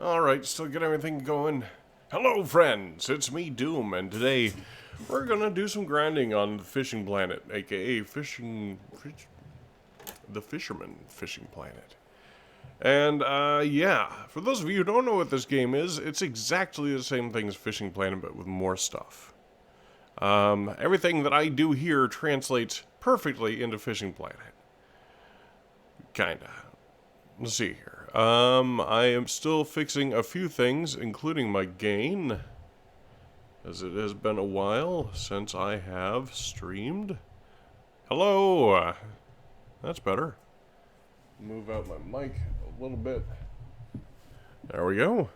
Alright, still get everything going. Hello friends, it's me Doom, and today we're gonna do some grinding on the Fishing Planet, aka the Fisherman Fishing Planet. And, yeah, for those of you who don't know what this game is, it's exactly the same thing as Fishing Planet, but with more stuff. Everything that I do here translates perfectly into Fishing Planet. Kinda. Let's see here. I am still fixing a few things, including my gain, as it has been a while since I have streamed. Hello! That's better. Move out my mic a little bit. There we go.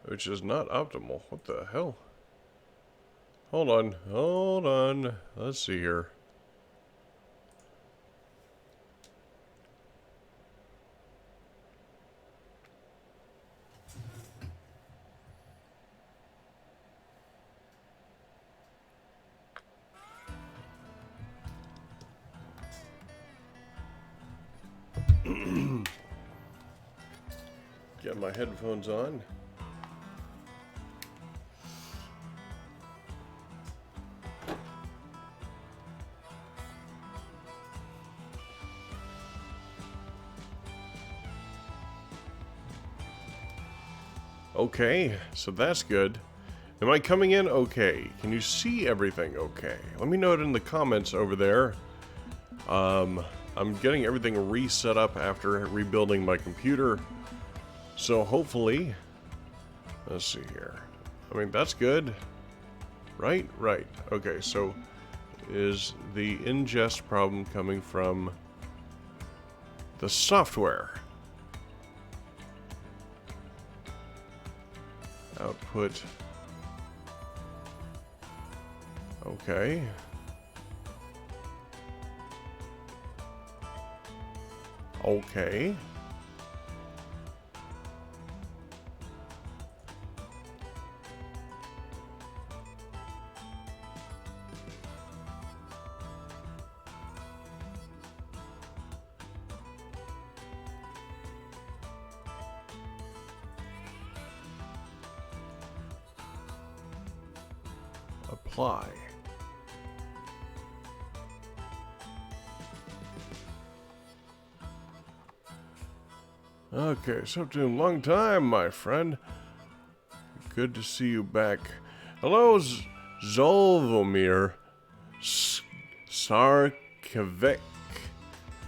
Which is not optimal. What the hell? Hold on. Let's see here. Get my headphones on. Okay, so that's good. Am I coming in okay? Can you see everything okay? Let me know it in the comments over there. I'm getting everything reset up after rebuilding my computer. So hopefully, let's see here. I mean, that's good. Right. Okay, so is the ingest problem coming from the software? Output. Okay. Okay. Apply. Okay, so Doom, long time, my friend. Good to see you back. Hello, Zolvomir Sarkovic,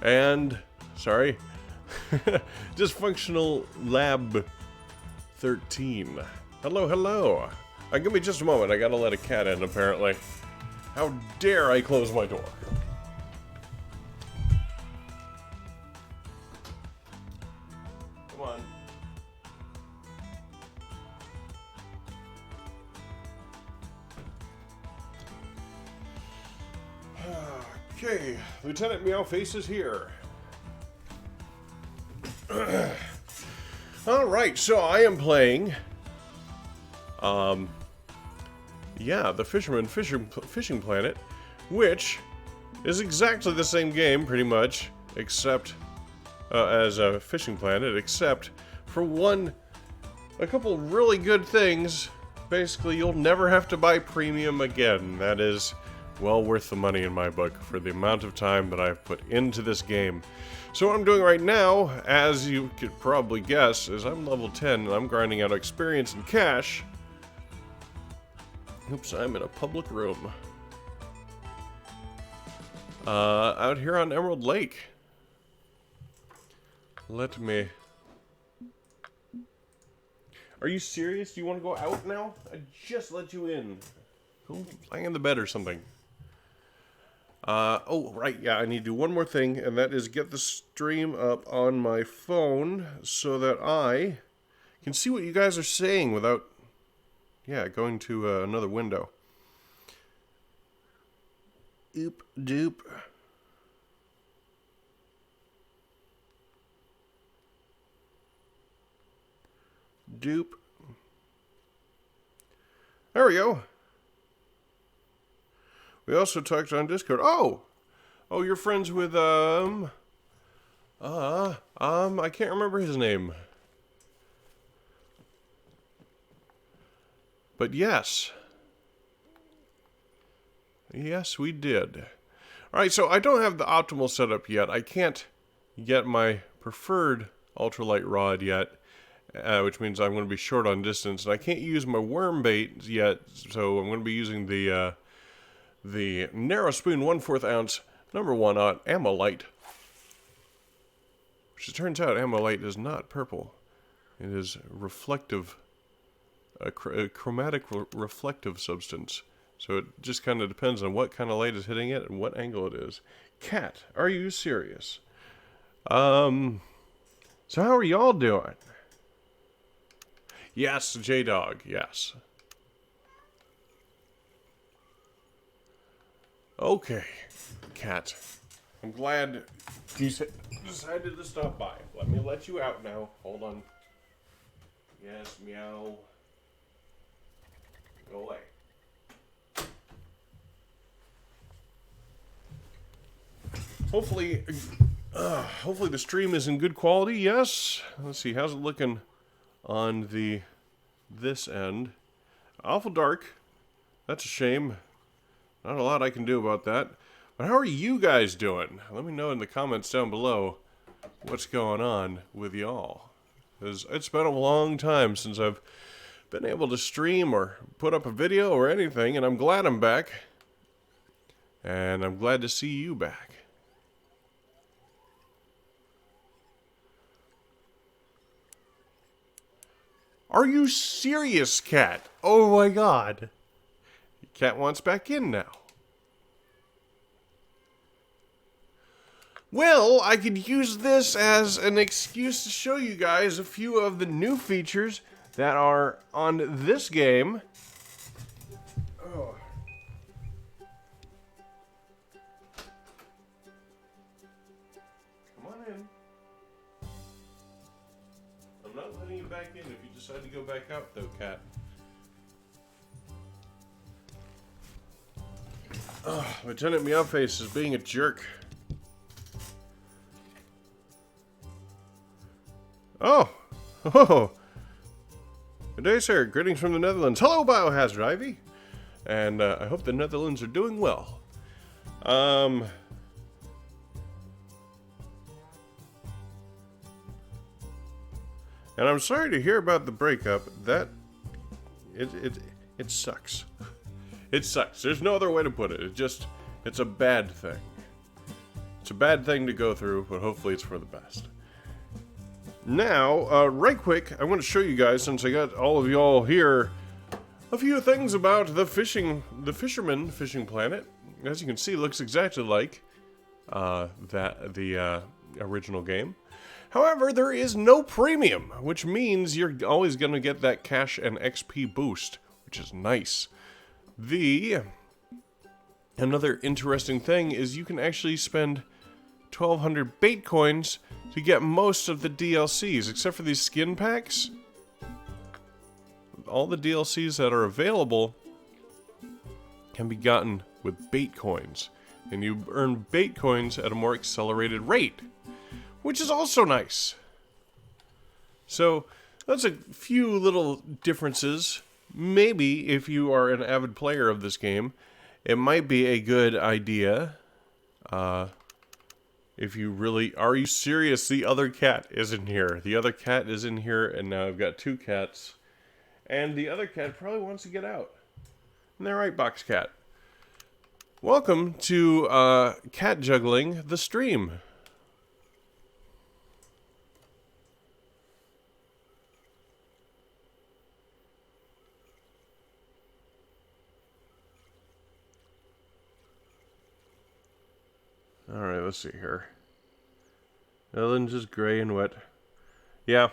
and, sorry, Dysfunctional Lab 13. Hello. Give me just a moment. I gotta let a cat in, apparently. How dare I close my door? Come on. Okay, Lieutenant Meowface is here. Alright, so I am playing yeah, the Fisherman Fishing Planet, which is exactly the same game, pretty much, except as a Fishing Planet, except for a couple really good things. Basically, you'll never have to buy premium again. That is well worth the money in my book for the amount of time that I've put into this game. So what I'm doing right now, as you could probably guess, is I'm level 10 and I'm grinding out experience and cash. Oops, I'm in a public room. Out here on Emerald Lake. Let me... Are you serious? Do you want to go out now? I just let you in. Go lie in the bed or something. Oh, right, yeah, I need to do one more thing, and that is get the stream up on my phone so that I can see what you guys are saying without... Yeah, going to another window. Oop doop. Dupe. There we go. We also talked on Discord. Oh, you're friends with I can't remember his name. But yes, we did. All right, so I don't have the optimal setup yet. I can't get my preferred ultralight rod yet, which means I'm going to be short on distance, and I can't use my worm bait yet. So I'm going to be using the narrow spoon 1/4 ounce #1 Amolite, which it turns out Amolite is not purple. It is reflective, a chromatic reflective substance. So it just kind of depends on what kind of light is hitting it and what angle it is. Cat, are you serious? So how are y'all doing? Yes, J-Dog, yes. Okay, Cat. I'm glad you decided to stop by. Let me let you out now. Hold on. Yes, meow. Go away. Hopefully the stream is in good quality. Yes. Let's see. How's it looking on this end? Awful dark. That's a shame. Not a lot I can do about that. But how are you guys doing? Let me know in the comments down below what's going on with y'all. Because it's been a long time since I've been able to stream or put up a video or anything, and I'm glad I'm back. And I'm glad to see you back. Are you serious, Cat? Oh my god. Cat wants back in now. Well, I could use this as an excuse to show you guys a few of the new features that are on this game. Oh. Come on in. I'm not letting you back in if you decide to go back out, though, Cat. Lieutenant Meowface is being a jerk. Oh. Good day, sir. Greetings from the Netherlands. Hello, Biohazard Ivy. And I hope the Netherlands are doing well. And I'm sorry to hear about the breakup. That it sucks. It sucks. There's no other way to put it. It's a bad thing. It's a bad thing to go through, but hopefully it's for the best. Now, right quick, I want to show you guys, since I got all of y'all here, a few things about the Fisherman Fishing Planet. As you can see, it looks exactly like the original game. However, there is no premium, which means you're always going to get that cash and XP boost, which is nice. Another interesting thing is you can actually spend 1,200 bait coins to get most of the DLCs, except for these skin packs. All the DLCs that are available can be gotten with bait coins, and you earn bait coins at a more accelerated rate, which is also nice. So that's a few little differences. Maybe if you are an avid player of this game, it might be a good idea. If you really... Are you serious? The other cat is in here. The other cat is in here, and now I've got two cats. And the other cat probably wants to get out. Isn't that right, Box Cat? Welcome to Cat Juggling, the stream. Alright, let's see here. Ellen's just gray and wet. Yeah.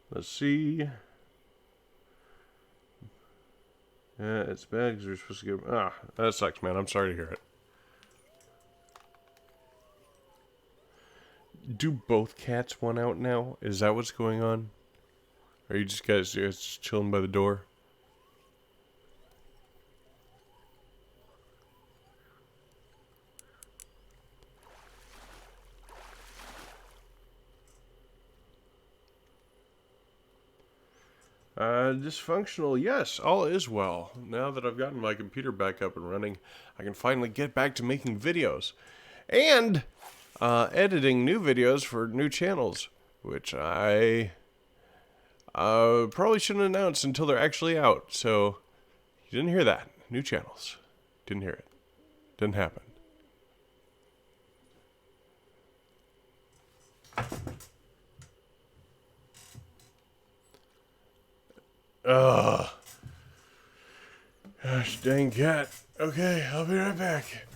Let's see. Yeah, it's bad because we're supposed to give... that sucks, man. I'm sorry to hear it. Do both cats want out now? Is that what's going on? Are you guys just chilling by the door? Dysfunctional, yes, all is well. Now that I've gotten my computer back up and running, I can finally get back to making videos. And editing new videos for new channels, which I probably shouldn't announce until they're actually out. So, you didn't hear that. New channels. Didn't hear it. Didn't happen. Ugh. Gosh dang cat. Okay, I'll be right back.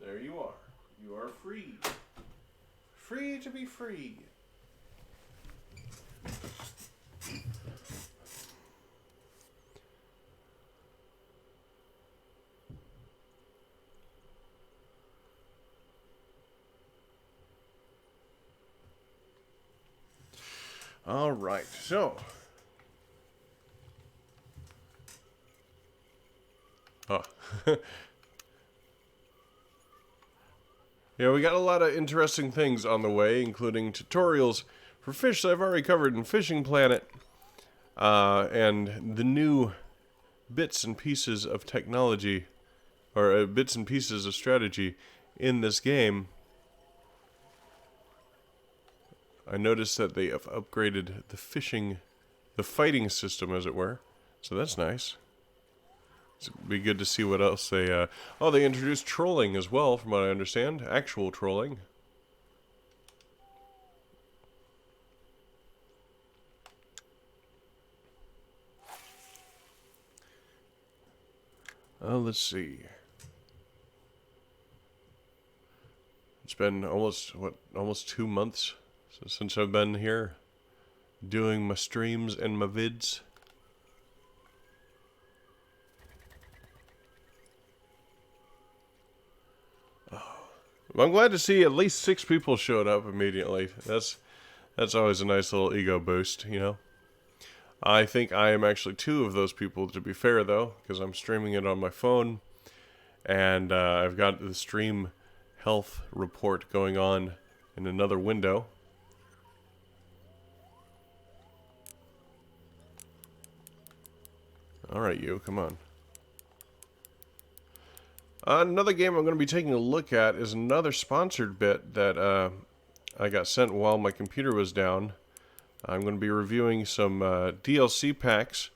There you are. You are free. Free to be free. All right, so. Oh. Yeah, we got a lot of interesting things on the way, including tutorials for fish that I've already covered in Fishing Planet, and the new bits and pieces of technology, or bits and pieces of strategy in this game. I noticed that they have upgraded the fighting system, as it were, so that's nice. It'd be good to see what else they, oh, they introduced trolling as well, from what I understand. Actual trolling. Let's see. It's been almost 2 months since I've been here doing my streams and my vids. Well, I'm glad to see at least 6 people showed up immediately. That's always a nice little ego boost, you know. I think I am actually 2 of those people, to be fair, though, because I'm streaming it on my phone, and I've got the stream health report going on in another window. Alright, you, come on. Another game I'm going to be taking a look at is another sponsored bit that I got sent while my computer was down. I'm going to be reviewing some DLC packs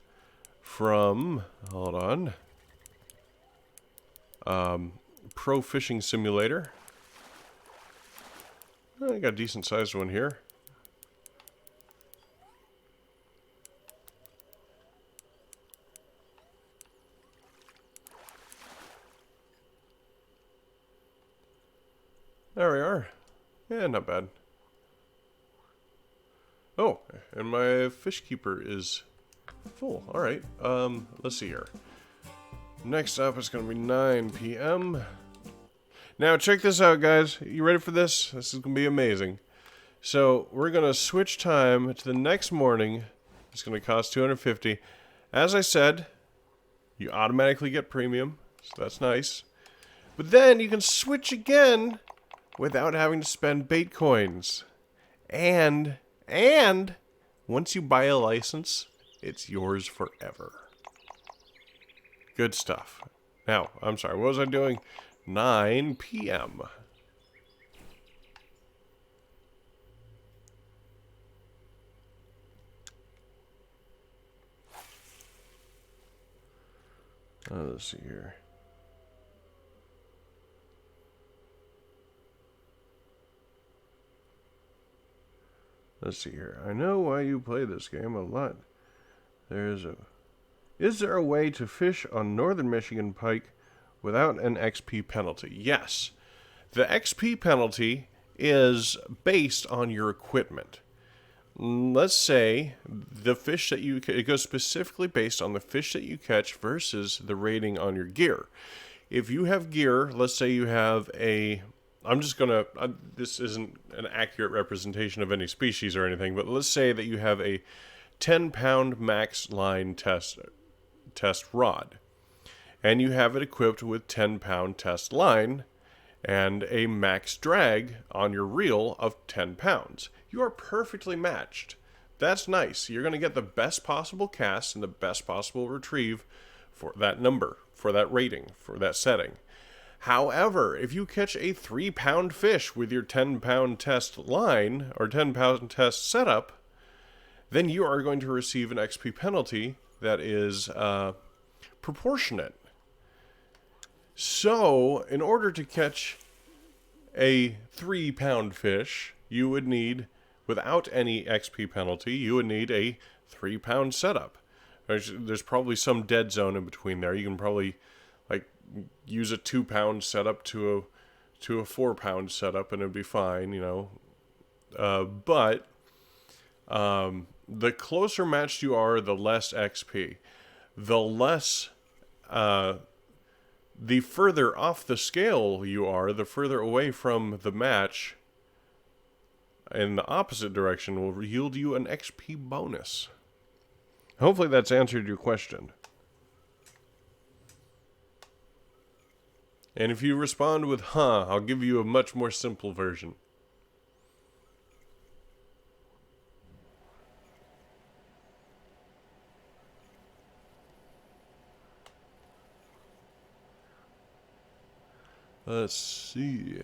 from, hold on, Pro Fishing Simulator. I got a decent sized one here. There we are. Yeah, not bad. Oh, and my fish keeper is full. Alright, let's see here. Next up is going to be 9 p.m. Now, check this out, guys. You ready for this? This is going to be amazing. So, we're going to switch time to the next morning. It's going to cost $250. As I said, you automatically get premium, so that's nice. But then you can switch again without having to spend bait coins. And once you buy a license, it's yours forever. Good stuff. Now, I'm sorry, what was I doing? 9 p.m. Let's see here. Let's see here. I know why you play this game a lot. Is there a way to fish on northern Michigan pike without an XP penalty? Yes. The XP penalty is based on your equipment. Let's say the fish that it goes specifically based on the fish that you catch versus the rating on your gear. if you have gear, let's say you have a, I'm just going to, this isn't an accurate representation of any species or anything, but let's say that you have a 10-pound max line test rod, and you have it equipped with 10-pound test line and a max drag on your reel of 10 pounds. You are perfectly matched. That's nice. You're going to get the best possible cast and the best possible retrieve for that number, for that rating, for that setting. However, if you catch a 3-pound fish with your 10-pound test line or 10-pound test setup, then you are going to receive an XP penalty that is proportionate. So, in order to catch a 3-pound fish, you would need, without any XP penalty, you would need a 3-pound setup. There's probably some dead zone in between there. You can probably use a 2-pound setup to a 4-pound setup, and it'd be fine, you know. But the closer matched you are, the less XP. The less, the further off the scale you are, the further away from the match in the opposite direction will yield you an XP bonus. Hopefully that's answered your question. And if you respond with, huh, I'll give you a much more simple version. Let's see.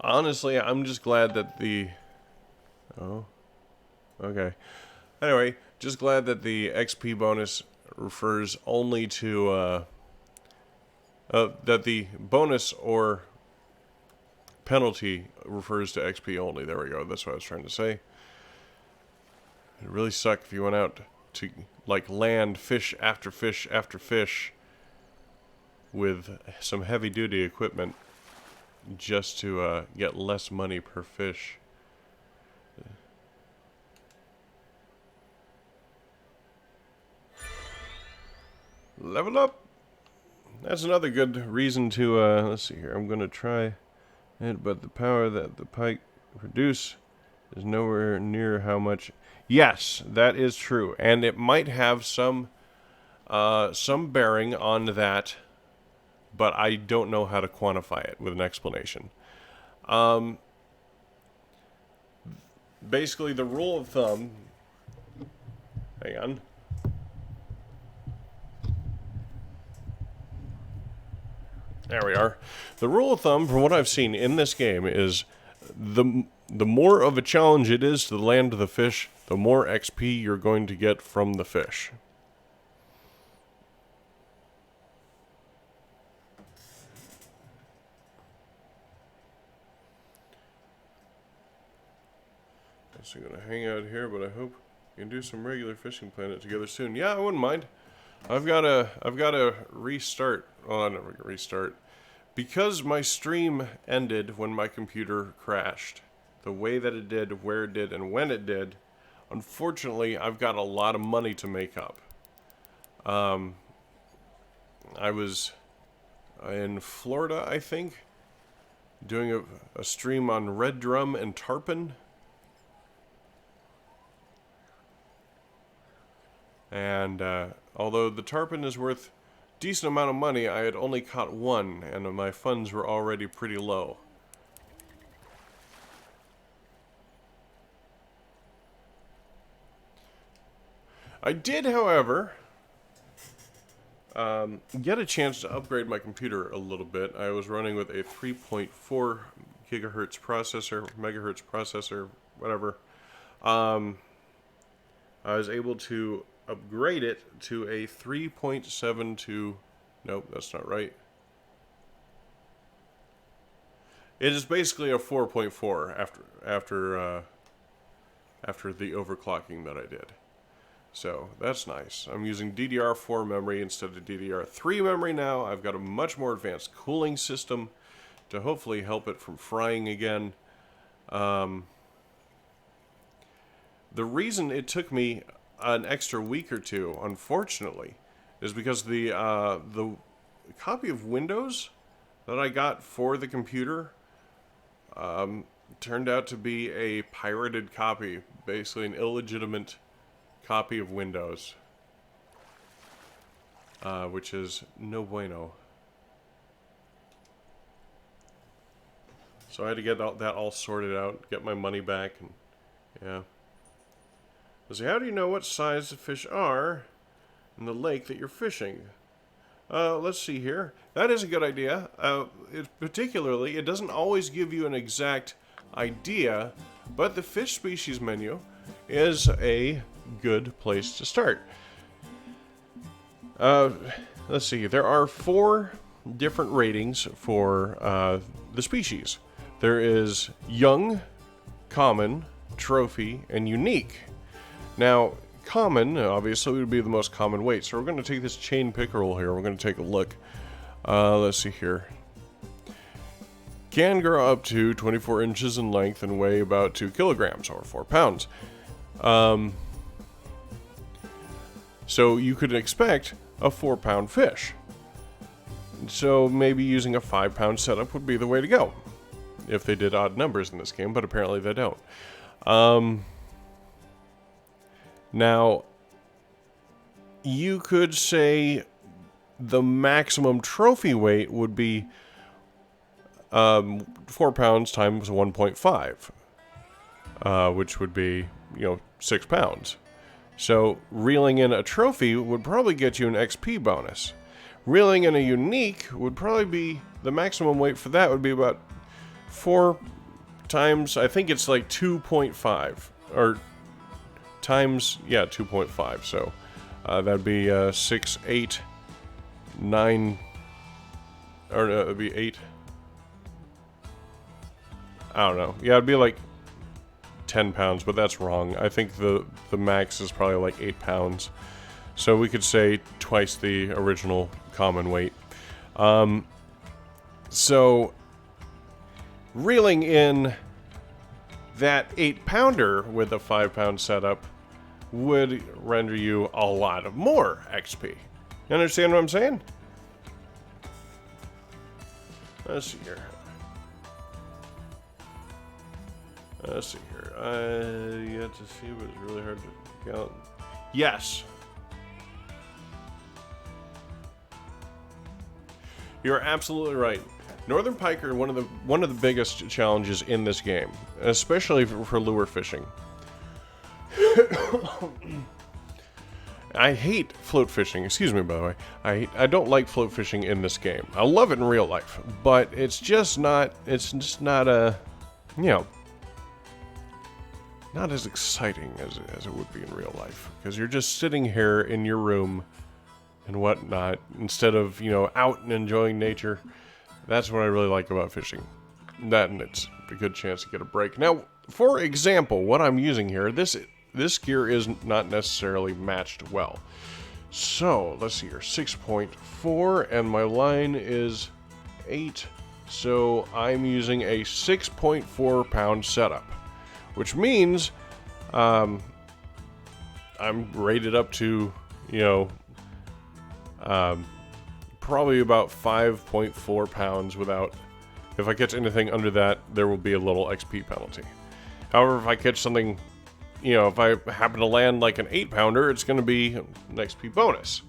Honestly, I'm just glad that the... Oh. Okay. Anyway, just glad that the XP bonus refers only to... that the bonus or penalty refers to XP only. There we go. That's what I was trying to say. It'd really suck if you went out to, land fish after fish after fish with some heavy-duty equipment just to get less money per fish. Level up! That's another good reason to, let's see here, I'm going to try it, but the power that the pike produce is nowhere near how much... Yes, that is true, and it might have some bearing on that, but I don't know how to quantify it with an explanation. Basically, the rule of thumb... Hang on. There we are. The rule of thumb, from what I've seen in this game, is the more of a challenge it is to land the fish, the more XP you're going to get from the fish. So I'm going to hang out here, but I hope we can do some regular Fishing Planet together soon. Yeah, I wouldn't mind. I've got to restart. Well, not restart. Because my stream ended when my computer crashed, the way that it did, where it did, and when it did, unfortunately, I've got a lot of money to make up. I was in Florida, I think, doing a stream on red drum and tarpon. And although the tarpon is worth a decent amount of money, I had only caught one, and my funds were already pretty low. I did, however, get a chance to upgrade my computer a little bit. I was running with a 3.4 gigahertz processor, megahertz processor, whatever. I was able to upgrade it to a 3.72 Nope, that's not right. It is basically a 4.4 after the overclocking that I did. So that's nice. I'm using DDR4 memory instead of DDR3 memory now. I've got a much more advanced cooling system to hopefully help it from frying again. The reason it took me an extra week or two, unfortunately, is because the copy of Windows that I got for the computer turned out to be a pirated copy, basically an illegitimate copy of Windows, which is no bueno. So I had to get that all sorted out, get my money back, and yeah. Let's see, how do you know what size the fish are in the lake that you're fishing? Let's see here. That is a good idea. Particularly, it doesn't always give you an exact idea, but the fish species menu is a good place to start. Let's see. There are 4 different ratings for the species. There is young, common, trophy, and unique. Now, common, obviously, would be the most common weight. So we're going to take this chain pickerel here. We're going to take a look. Let's see here. Can grow up to 24 inches in length and weigh about 2 kilograms or 4 pounds. So you could expect a 4-pound fish. So maybe using a 5-pound setup would be the way to go. If they did odd numbers in this game, but apparently they don't. Now, you could say the maximum trophy weight would be 4 pounds times 1.5, which would be, 6 pounds. So reeling in a trophy would probably get you an XP bonus. Reeling in a unique would probably be, the maximum weight for that would be about 4 times, I think it's like 2.5, or times, 2.5, so that'd be 6, 8, 9, or no, it'd be 8, I don't know, it'd be like 10 pounds, but that's wrong. I think the max is probably like 8 pounds, so we could say twice the original common weight. So reeling in that 8-pounder with a 5-pound setup would render you a lot of more XP. You understand what I'm saying? Let's see here. You have to see, but it's really hard to count. Yes. You're absolutely right. Northern pike are one of the biggest challenges in this game, especially for lure fishing. I hate float fishing. Excuse me, by the way. I don't like float fishing in this game. I love it in real life, but it's just not. It's just not not as exciting as it would be in real life, because you're just sitting here in your room and whatnot instead of out and enjoying nature. That's what I really like about fishing. That, and it's a good chance to get a break. Now, for example, what I'm using here, this gear is not necessarily matched well. So, let's see here, 6.4, and my line is 8. So, I'm using a 6.4 pound setup, which means I'm rated up to, probably about 5.4 pounds without, if I catch anything under that, there will be a little XP penalty. However, if I catch something, if I happen to land like an 8-pounder, it's going to be an XP bonus.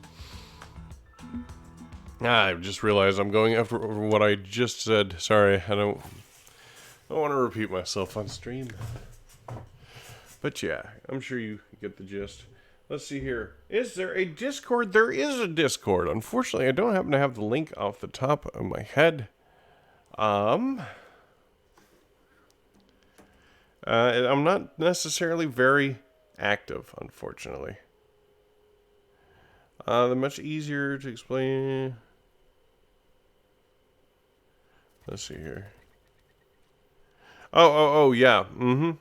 I just realized I'm going after what I just said. Sorry, I don't want to repeat myself on stream. But yeah, I'm sure you get the gist. Let's see here. Is there a Discord? There is a Discord. Unfortunately, I don't happen to have the link off the top of my head. I'm not necessarily very active, unfortunately. They're much easier to explain. Let's see here. Oh, yeah. Mm-hmm.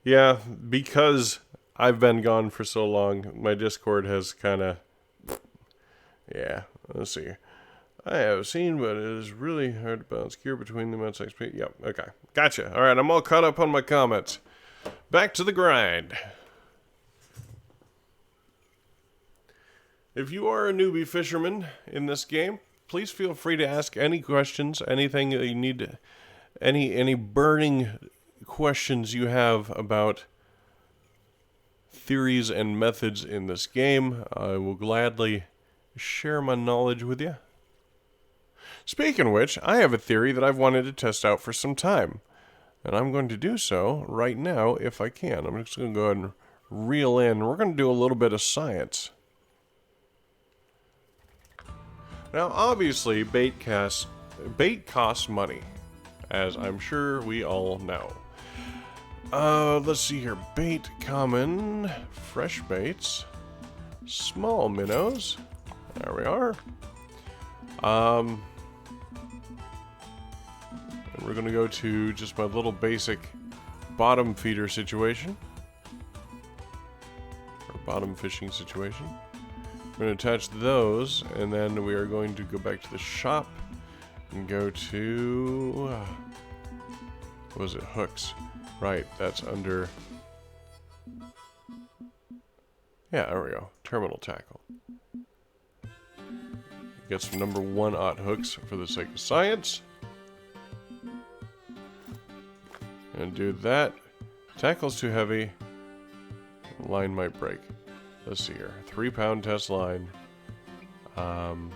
Yeah, because I've been gone for so long, my Discord has kind of... Yeah, let's see. I have seen, but it is really hard to balance gear between the amount of XP. Yep, okay. Gotcha. All right, I'm all caught up on my comments. Back to the grind. If you are a newbie fisherman in this game, please feel free to ask any questions, anything that you need, any burning questions you have about theories and methods in this game. I will gladly share my knowledge with you. Speaking of which, I have a theory that I've wanted to test out for some time, and I'm going to do so right now if I can. I'm just going to go ahead and reel in. We're going to do a little bit of science. Now, obviously, bait costs money, as I'm sure we all know. Let's see here. Bait common, fresh baits, small minnows. There we are. And we're going to go to just my little basic bottom feeder situation. Or bottom fishing situation. We're going to attach those, and then we are going to go back to the shop and go to... what was it? Hooks. Right, that's under... Yeah, there we go. Terminal tackle. Get some number 1/0 hooks for the sake of science. And do that. Tackle's too heavy. Line might break. Let's see here. 3-pound test line. Ugh.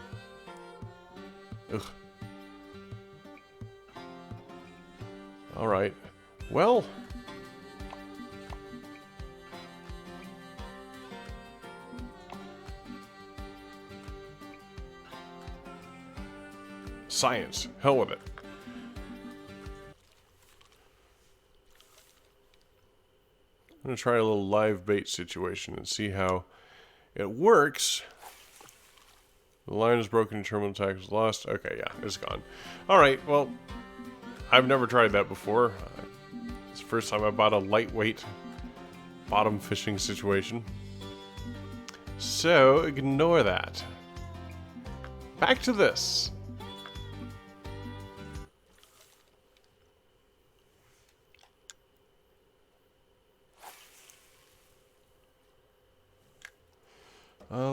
Alright. Well. Science. Hell with it. I'm going to try a little live bait situation and see how it works. The line is broken, terminal tackle is lost. Okay, yeah, it's gone. Alright, well, I've never tried that before. It's the first time I bought a lightweight bottom fishing situation. So, ignore that. Back to this.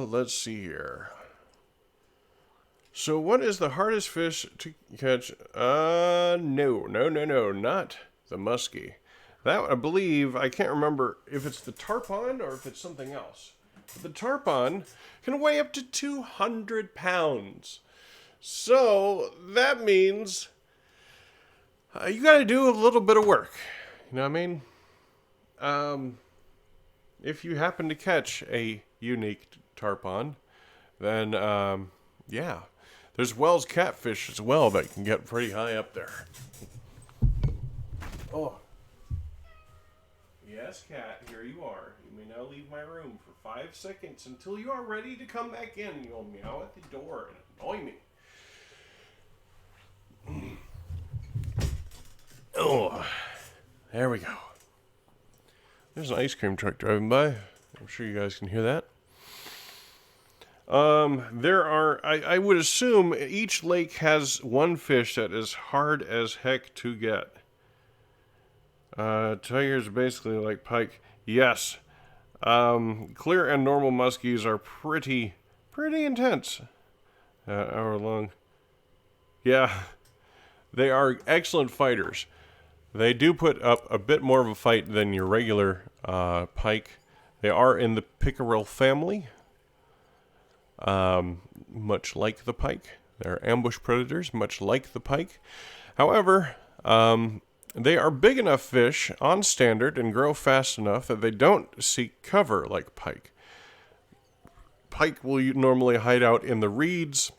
Let's see here. So what is the hardest fish to catch? No, not the muskie. That, I believe, I can't remember if it's the tarpon or if it's something else. The tarpon can weigh up to 200 pounds. So that means you got to do a little bit of work. You know what I mean? If you happen to catch a unique tarpon, then, yeah. There's Wells catfish as well that can get pretty high up there. Oh. Yes, cat, here you are. You may now leave my room for 5 seconds until you are ready to come back in. You'll meow at the door and annoy me. Oh, there we go. There's an ice cream truck driving by. I'm sure you guys can hear that. There are, I would assume each lake has one fish that is hard as heck to get. Tigers basically like pike. Yes. Clear and normal muskies are pretty intense. Hour long. Yeah. They are excellent fighters. They do put up a bit more of a fight than your regular pike. They are in the pickerel family. Much like the pike. They're ambush predators, much like the pike. However, they are big enough fish on standard and grow fast enough that they don't seek cover like pike. Pike will normally hide out in the reeds,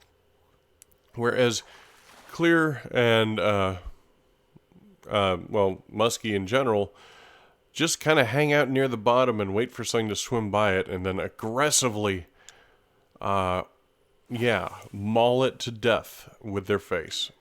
whereas clear and, well, muskie in general, just kind of hang out near the bottom and wait for something to swim by it and then aggressively maul it to death with their face.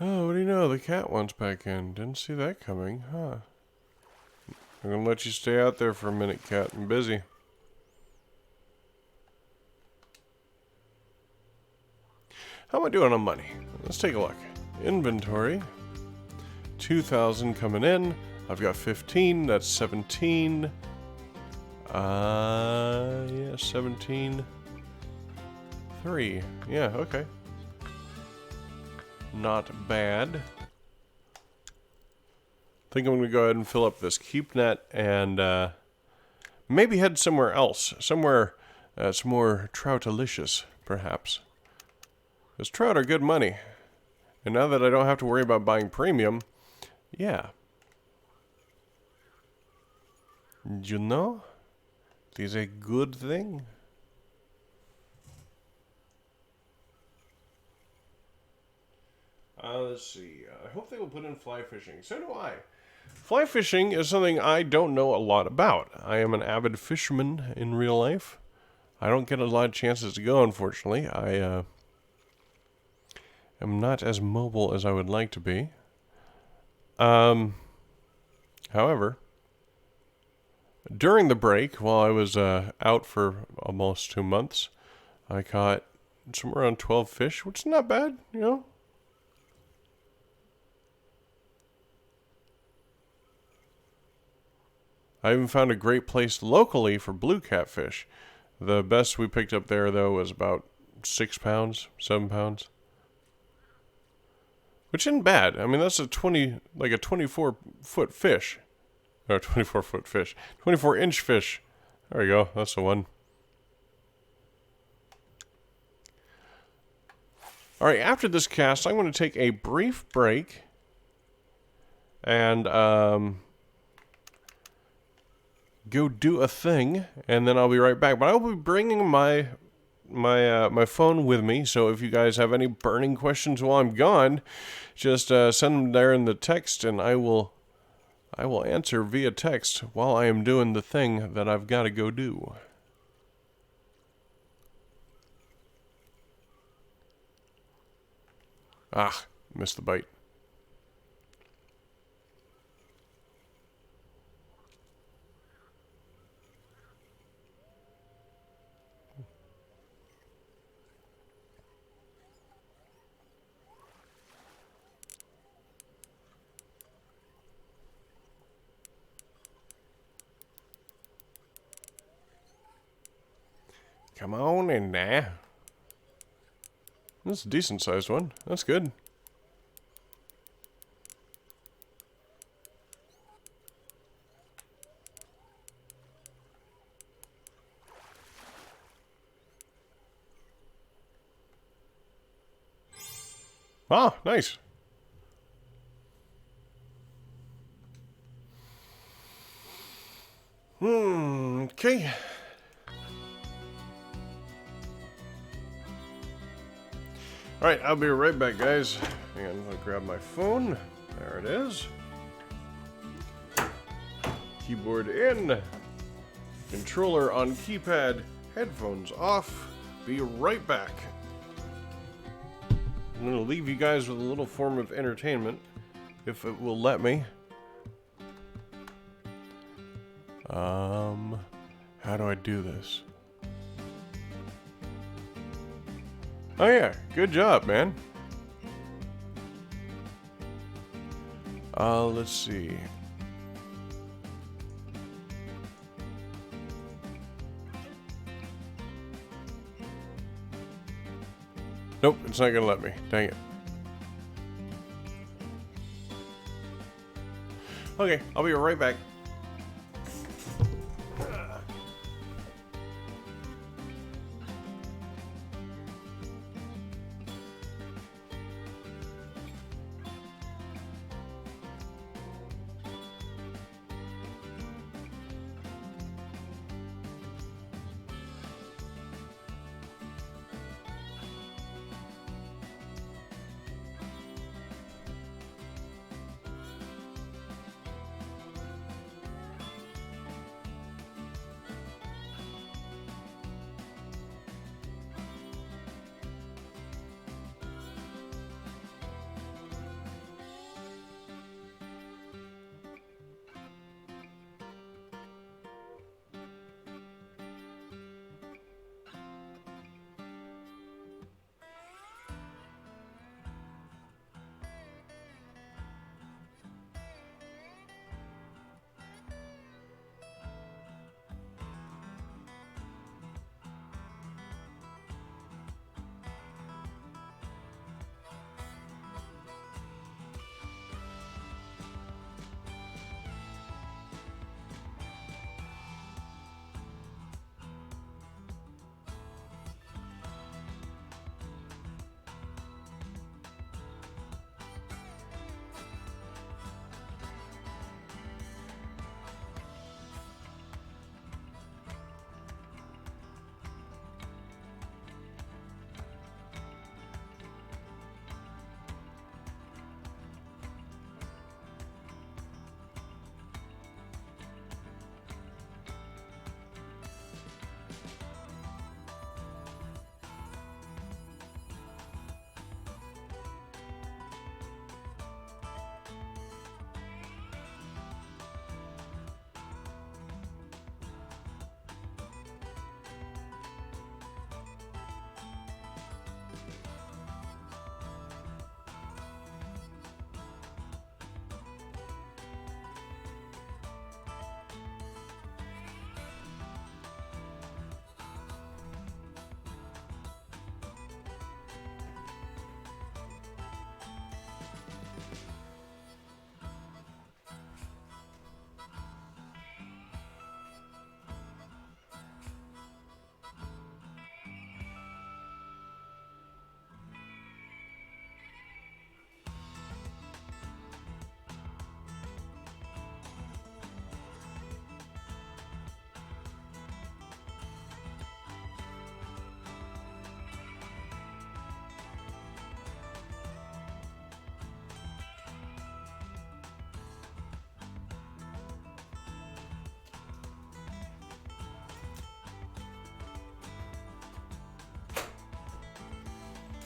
Oh, what do you know? The cat wants back in. Didn't see that coming, huh? I'm gonna let you stay out there for a minute, cat. I'm busy. How am I doing on money? Let's take a look. Inventory. 2,000 coming in. I've got 15. That's 17. Yeah, 17. 3. Yeah, okay. Not bad. I think I'm going to go ahead and fill up this keep net and maybe head somewhere else. Somewhere that's more troutalicious, perhaps. Because trout are good money. And now that I don't have to worry about buying premium, yeah. You know, it is a good thing. Let's see. I hope they will put in fly fishing. So do I. Fly fishing is something I don't know a lot about. I am an avid fisherman in real life. I don't get a lot of chances to go, unfortunately. I am not as mobile as I would like to be. However, during the break, while I was out for almost 2 months, I caught somewhere around 12 fish, which is not bad, you know. I even found a great place locally for blue catfish. The best we picked up there, though, was about 6 pounds, 7 pounds. Which isn't bad. I mean, that's a 24-foot fish. Or 24-foot fish. 24-inch fish. There we go. That's the one. Alright, after this cast, I'm going to take a brief break. And, go do a thing, and then I'll be right back. But I'll be bringing my phone with me, so if you guys have any burning questions while I'm gone, just send them there in the text, and I will answer via text while I am doing the thing that I've got to go do. Ah, missed the bite. Come on in there. That's a decent sized one. That's good. Ah, nice. Okay. Alright, I'll be right back, guys. And I'll grab my phone. There it is. Keyboard in. Controller on keypad. Headphones off. Be right back. I'm going to leave you guys with a little form of entertainment, if it will let me. How do I do this? Oh yeah, good job, man. Let's see. Nope, it's not gonna let me. Dang it. Okay, I'll be right back.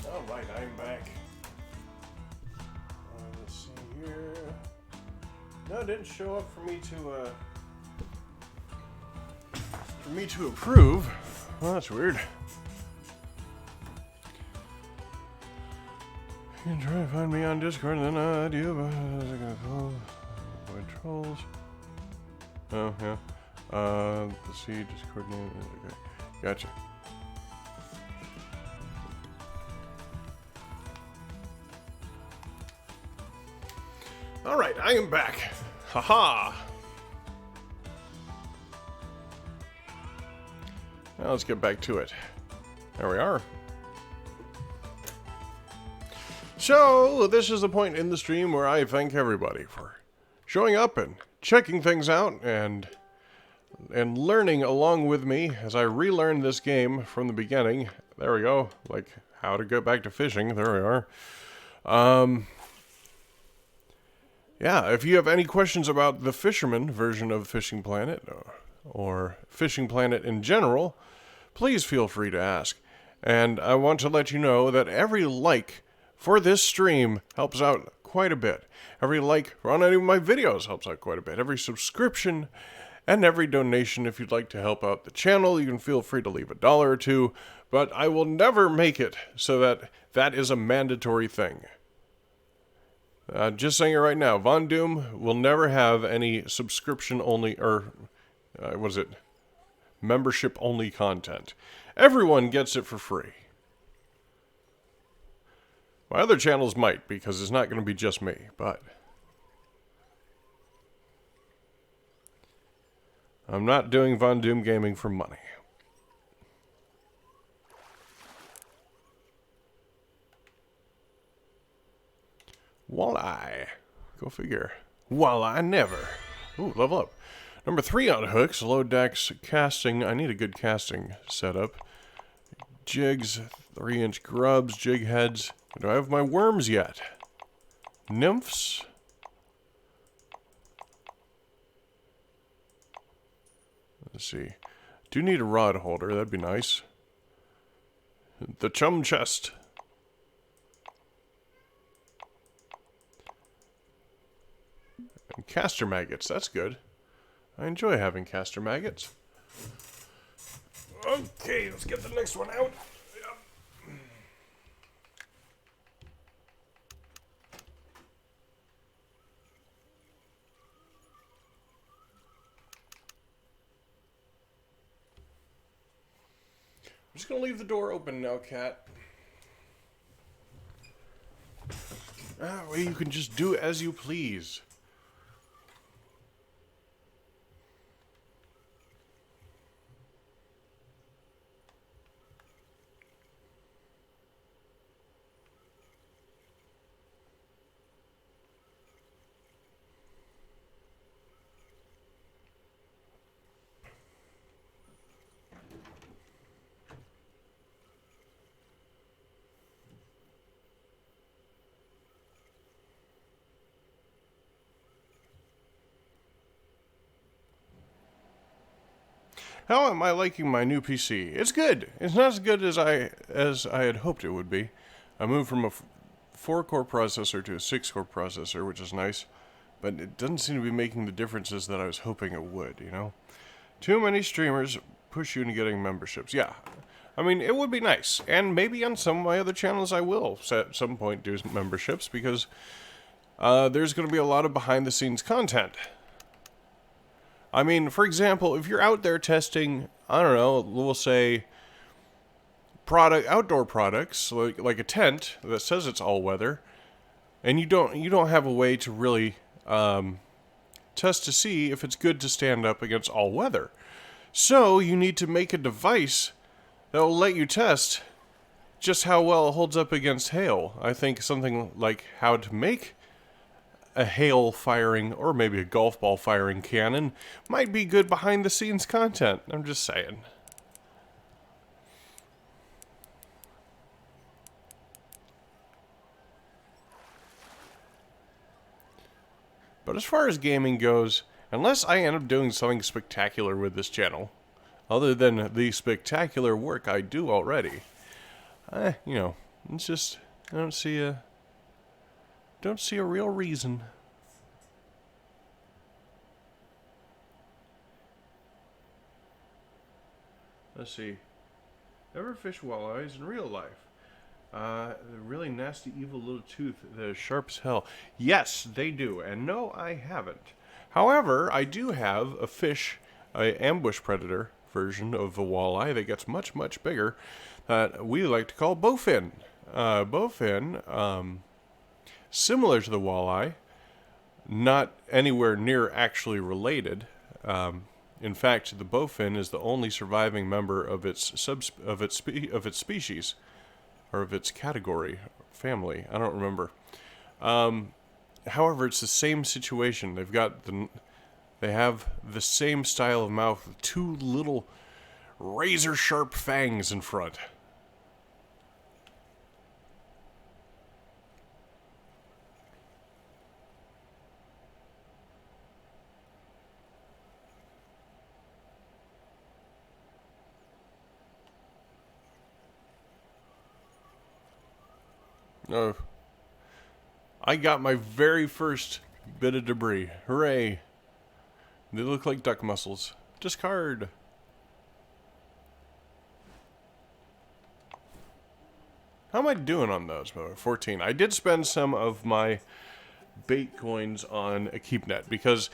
Alright, I'm back. Let's see here. No, it didn't show up for me to approve. Well, that's weird. You can try to find me on Discord, and then I do. Avoid trolls. Oh, yeah. Let's see, Discord name. Okay, gotcha. Alright, I am back. Haha! Now let's get back to it. There we are. So, this is the point in the stream where I thank everybody for showing up and checking things out and learning along with me as I relearn this game from the beginning. There we go. Like, how to get back to fishing. There we are. Yeah, if you have any questions about the Fisherman version of Fishing Planet, or Fishing Planet in general, please feel free to ask. And I want to let you know that every like for this stream helps out quite a bit. Every like on any of my videos helps out quite a bit. Every subscription and every donation, if you'd like to help out the channel, you can feel free to leave $1 or $2, but I will never make it so that that is a mandatory thing. Just saying it right now, Von Doom will never have any subscription-only, or, membership-only content. Everyone gets it for free. My other channels might, because it's not going to be just me, but I'm not doing Von Doom Gaming for money. Walleye. Go figure. Walleye never. Ooh, level up. Number 3 on hooks. Low decks casting. I need a good casting setup. Jigs. 3-inch grubs. Jig heads. Do I have my worms yet? Nymphs. Let's see. Do need a rod holder. That'd be nice. The chum chest. And caster maggots, that's good. I enjoy having caster maggots. Okay, let's get the next one out. Yep. I'm just gonna leave the door open now, cat. That way you can just do as you please. How am I liking my new PC? It's good. It's not as good as I had hoped it would be. I moved from a 4-core processor to a 6-core processor, which is nice, but it doesn't seem to be making the differences that I was hoping it would, you know? Too many streamers push you into getting memberships. Yeah. I mean, it would be nice. And maybe on some of my other channels I will at some point do memberships, because there's going to be a lot of behind-the-scenes content. I mean, for example, if you're out there testing, I don't know, we'll say outdoor products, like a tent that says it's all weather, and you don't have a way to really test to see if it's good to stand up against all weather. So you need to make a device that will let you test just how well it holds up against hail. I think something like how to make a hail firing, or maybe a golf ball firing cannon might be good behind the scenes content. I'm just saying. But as far as gaming goes, unless I end up doing something spectacular with this channel, other than the spectacular work I do already, you know, It's just, I don't see a real reason. Let's see. Ever fish walleyes in real life? The really nasty, evil little tooth that is sharp as hell. Yes, they do. And no, I haven't. However, I do have a ambush predator version of the walleye that gets much, much bigger that we like to call bowfin. Bowfin, similar to the walleye, not anywhere near actually related. In fact, the bowfin is the only surviving member of its species, or of its category, family. I don't remember. However, it's the same situation. They have the same style of mouth with two little razor sharp fangs in front. Oh, I got my very first bit of debris. Hooray. They look like duck mussels. Discard. How am I doing on those? 14. I did spend some of my bait coins on a keep net because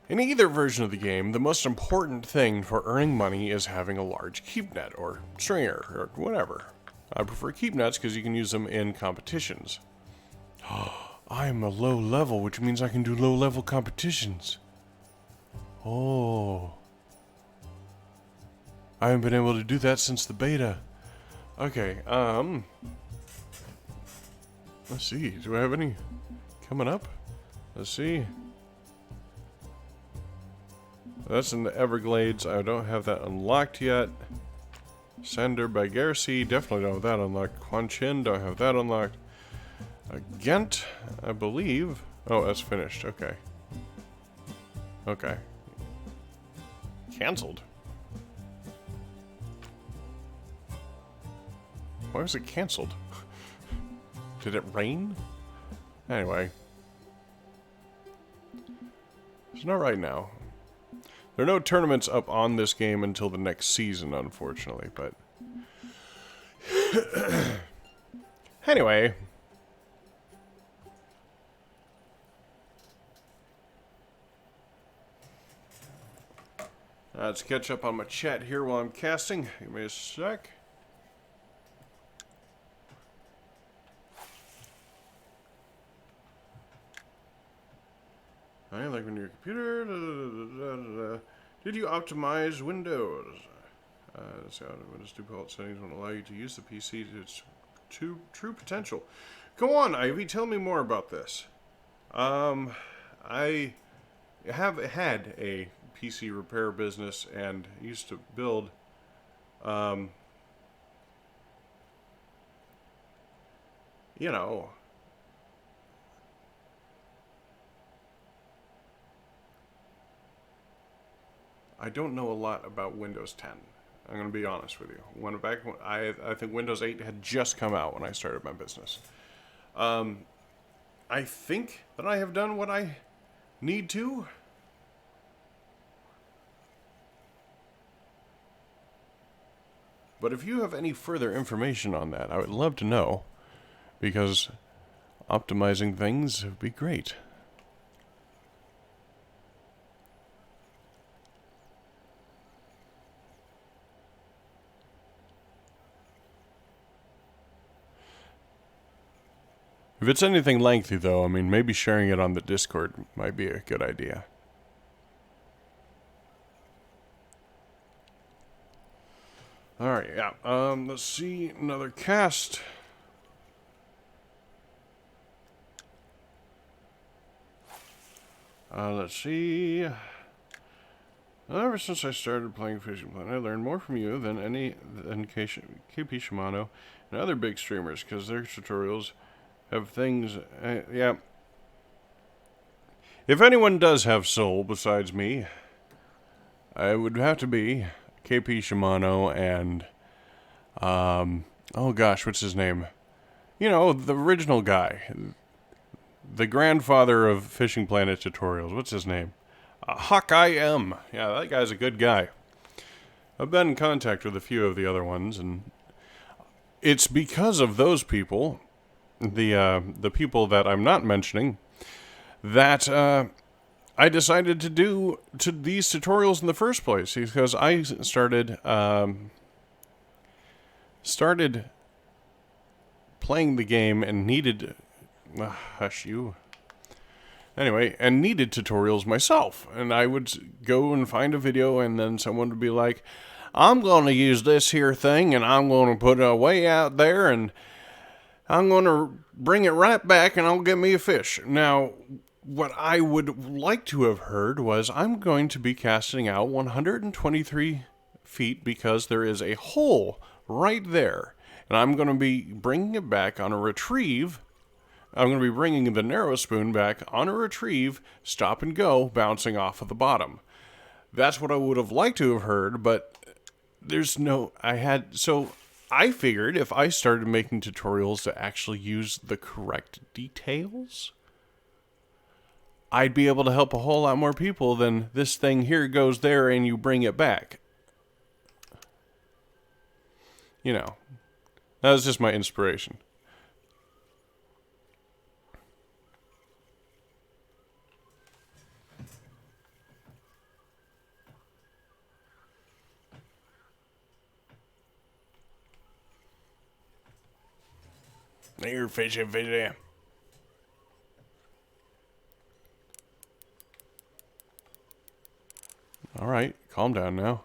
in either version of the game, the most important thing for earning money is having a large keep net or stringer or whatever. I prefer keep nets because you can use them in competitions. I'm a low level, which means I can do low level competitions. Oh. I haven't been able to do that since the beta. Okay, let's see. Do I have any coming up? Let's see. That's in the Everglades. I don't have that unlocked yet. Sander by Garci, definitely don't have that unlocked. Quan Chin, don't have that unlocked. Ghent, I believe. Oh, that's finished. Okay. Okay. Cancelled. Why was it cancelled? Did it rain? Anyway. It's not right now. There are no tournaments up on this game until the next season, unfortunately, but... Anyway. Let's catch up on my chat here while I'm casting. Give me a sec. I like when your computer. Did you optimize Windows? Windows default settings won't allow you to use the PC to its true potential. Go on, Ivy. Tell me more about this. I have had a PC repair business and used to build. You know. I don't know a lot about Windows 10. I'm going to be honest with you. I think Windows 8 had just come out when I started my business. I think that I have done what I need to. But if you have any further information on that, I would love to know. Because optimizing things would be great. If it's anything lengthy, though, I mean, maybe sharing it on the Discord might be a good idea. Alright, yeah. Let's see. Another cast. Let's see. Ever since I started playing Fishing Planet, I learned more from you than KP Shimano and other big streamers, because their tutorials have things, yeah. If anyone does have soul besides me, I would have to be KP Shimano and Oh gosh, what's his name? You know, the original guy. The grandfather of Fishing Planet tutorials. What's his name? Hawkeye M. Yeah, that guy's a good guy. I've been in contact with a few of the other ones, and it's because of those people, the people that I'm not mentioning, that I decided to do these tutorials in the first place. Because I started playing the game and needed hush you. Anyway, and needed tutorials myself. And I would go and find a video, and then someone would be like, I'm going to use this here thing, and I'm going to put it way out there, and I'm going to bring it right back, and I'll get me a fish. Now, what I would like to have heard was, I'm going to be casting out 123 feet because there is a hole right there. And I'm going to be bringing it back on a retrieve. I'm going to be bringing the narrow spoon back on a retrieve, stop and go, bouncing off of the bottom. That's what I would have liked to have heard, but there's no... So I figured if I started making tutorials to actually use the correct details, I'd be able to help a whole lot more people than this thing here goes there and you bring it back. You know, that was just my inspiration. You're fishing. All right, calm down now.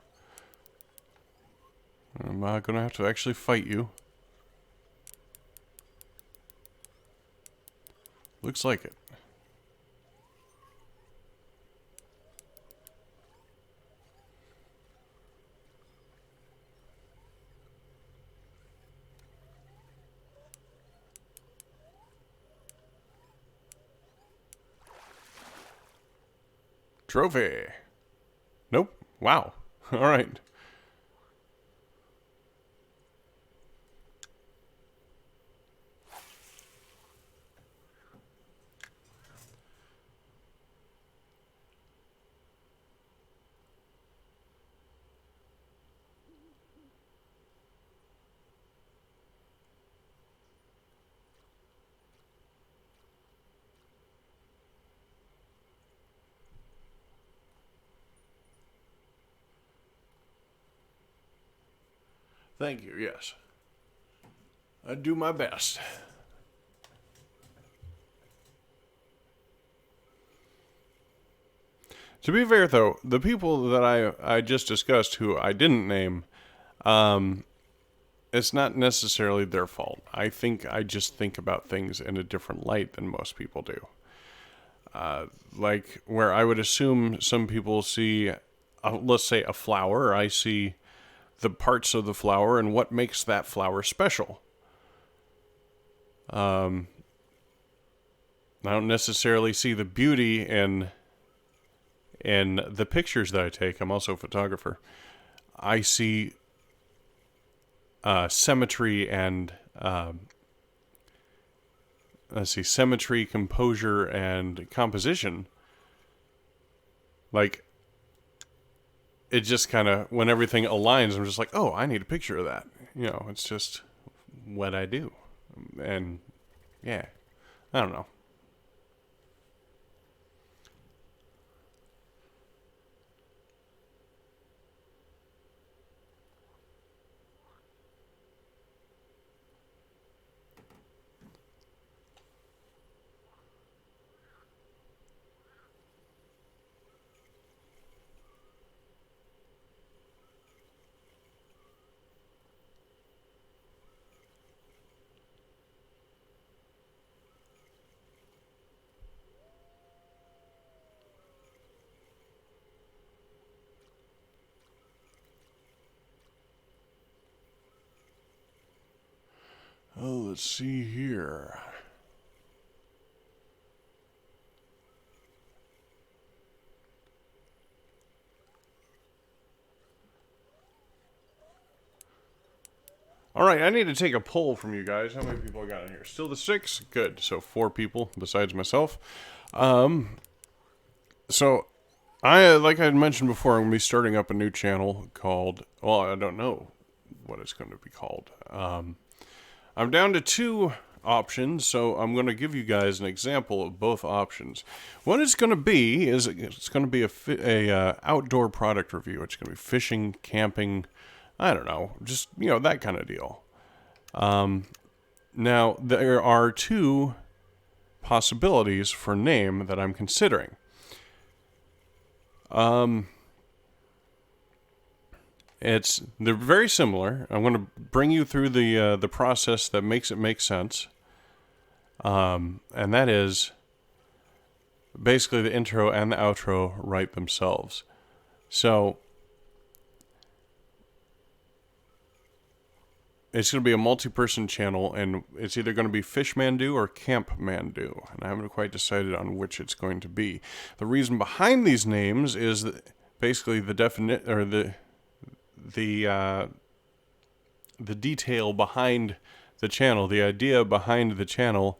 I'm going to have to actually fight you. Looks like it. Trophy. Nope. Wow. All right. Thank you, yes. I do my best. To be fair, though, the people that I just discussed who I didn't name, it's not necessarily their fault. I think I just think about things in a different light than most people do. Like, where I would assume some people see, let's say, a flower, I see the parts of the flower and what makes that flower special. I don't necessarily see the beauty in the pictures that I take. I'm also a photographer. I see symmetry and symmetry, composure, and composition. Like, it just kind of, when everything aligns, I'm just like, oh, I need a picture of that. You know, it's just what I do. And, yeah, I don't know. Oh, let's see here. All right, I need to take a poll from you guys. How many people I got in here? Still the 6? Good. So 4 people besides myself. So like I had mentioned before, I'm going to be starting up a new channel called, well, I don't know what it's going to be called. I'm down to 2 options, so I'm going to give you guys an example of both options. What it's going to be is it's going to be a outdoor product review. It's going to be fishing, camping, I don't know, just, that kind of deal. Now, there are 2 possibilities for name that I'm considering. They're very similar. I'm going to bring you through the process that makes it make sense. And that is basically the intro and the outro write themselves. So it's going to be a multi-person channel, and it's either going to be Fishmandu or Campmandu, and I haven't quite decided on which it's going to be. The reason behind these names is that basically the detail behind the channel, the idea behind the channel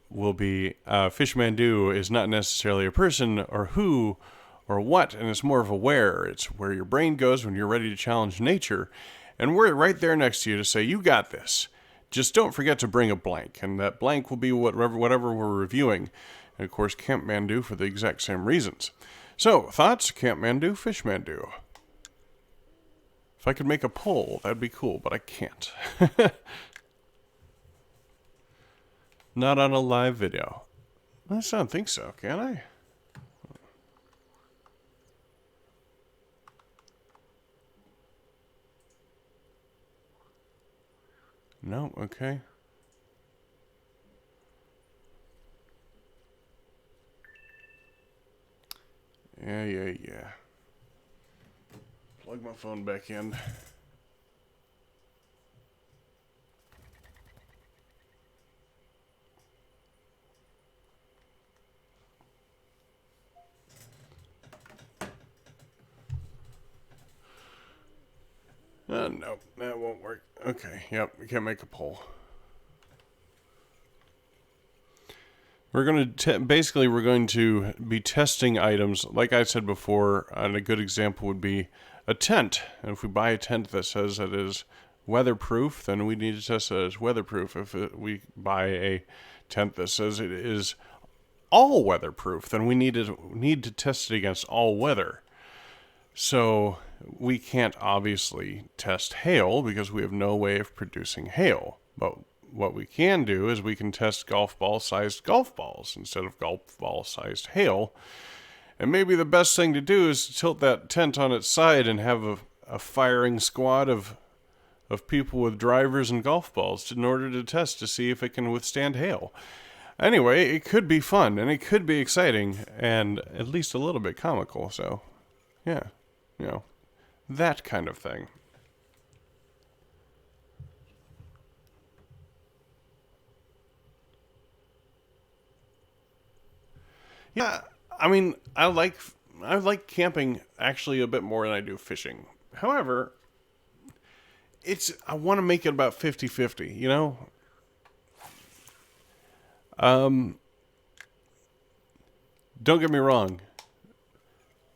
will be Fishmandu is not necessarily a person or who or what, and it's more of a where. It's where your brain goes when you're ready to challenge nature. And we're right there next to you to say, you got this. Just don't forget to bring a blank. And that blank will be whatever we're reviewing. And of course, Campmandu for the exact same reasons. So, thoughts? Campmandu, Fishmandu. If I could make a poll, that'd be cool, but I can't. Not on a live video. I don't think so, can I? No, okay. Yeah. Plug my phone back in. No, that won't work. Okay, yep, we can't make a poll. We're going to we're going to be testing items. Like I said before, and a good example would be a tent. And if we buy a tent that says it is weatherproof, then we need to test it as weatherproof. If we buy a tent that says it is all weatherproof, then we need to test it against all weather. So we can't obviously test hail because we have no way of producing hail. But what we can do is we can test golf ball-sized golf balls instead of golf ball-sized hail. And maybe the best thing to do is to tilt that tent on its side and have a firing squad of people with drivers and golf balls in order to test to see if it can withstand hail. Anyway, it could be fun, and it could be exciting, and at least a little bit comical, so yeah. That kind of thing. Yeah, I mean, I like camping actually a bit more than I do fishing. However, I want to make it about 50-50, Don't get me wrong.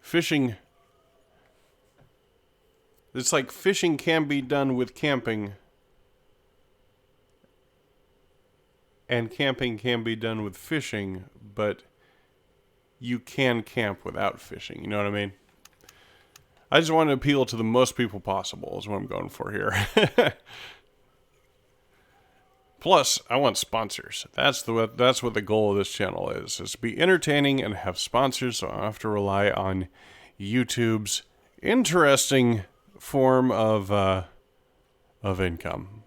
Fishing, it's like fishing can be done with camping, and camping can be done with fishing, but you can camp without fishing. You know what I mean? I just want to appeal to the most people possible is what I'm going for here. Plus, I want sponsors. That's what the goal of this channel is to be entertaining and have sponsors, so I don't have to rely on YouTube's interesting form of income.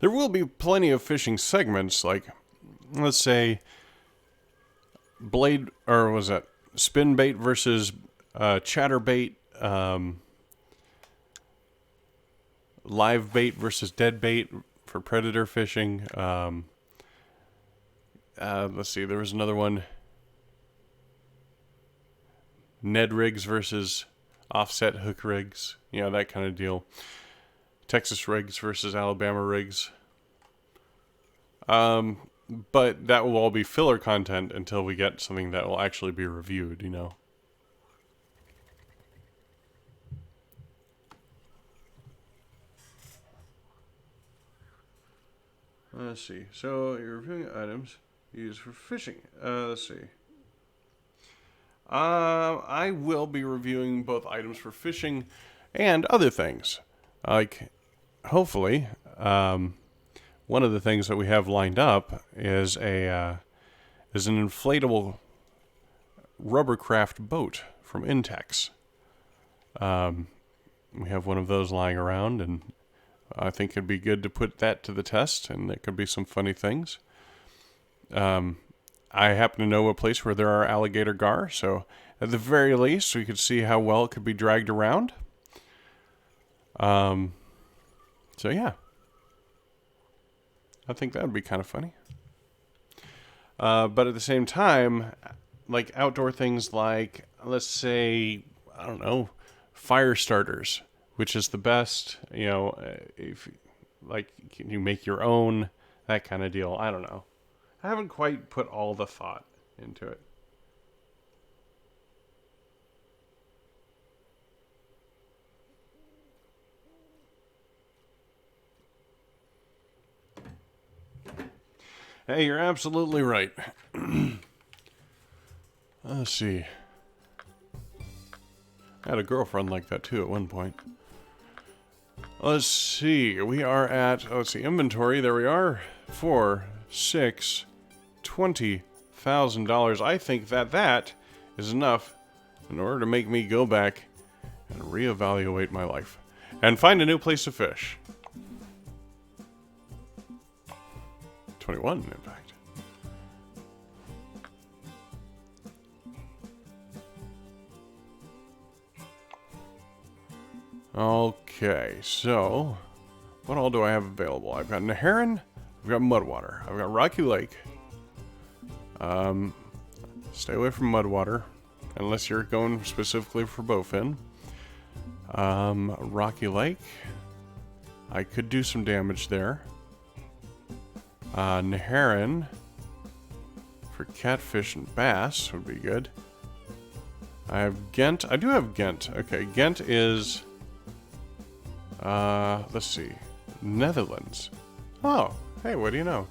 There will be plenty of fishing segments, like, let's say, spin bait versus chatterbait, live bait versus dead bait for predator fishing. Let's see, there was another one. Ned rigs versus offset hook rigs. You know, that kind of deal. Texas rigs versus Alabama rigs. But that will all be filler content until we get something that will actually be reviewed, you know. Let's see. So you're reviewing items used for fishing. Let's see. I will be reviewing both items for fishing and other things. Like, hopefully, one of the things that we have lined up is an inflatable rubbercraft boat from Intex. We have one of those lying around, and I think it'd be good to put that to the test, and there could be some funny things. I happen to know a place where there are alligator gar, so at the very least, we could see how well it could be dragged around. So yeah. I think that would be kind of funny. But at the same time, like outdoor things like, let's say, I don't know, fire starters, which is the best, you know, if like, can you make your own, that kind of deal. I don't know. I haven't quite put all the thought into it. Hey, you're absolutely right. Let's see. I had a girlfriend like that too at one point. Let's see. We are at, let's see, inventory. There we are. 4, 6, $20,000. I think that is enough in order to make me go back and reevaluate my life and find a new place to fish. 21, in fact. Okay, so what all do I have available? I've got Neheron, I've got Mudwater, I've got Rocky Lake. Stay away from Mudwater unless you're going specifically for bowfin. Rocky Lake, I could do some damage there. Neheron for catfish and bass would be good. I have Ghent. I do have Ghent. Okay, Ghent is, let's see, Netherlands. Oh, hey, what do you know?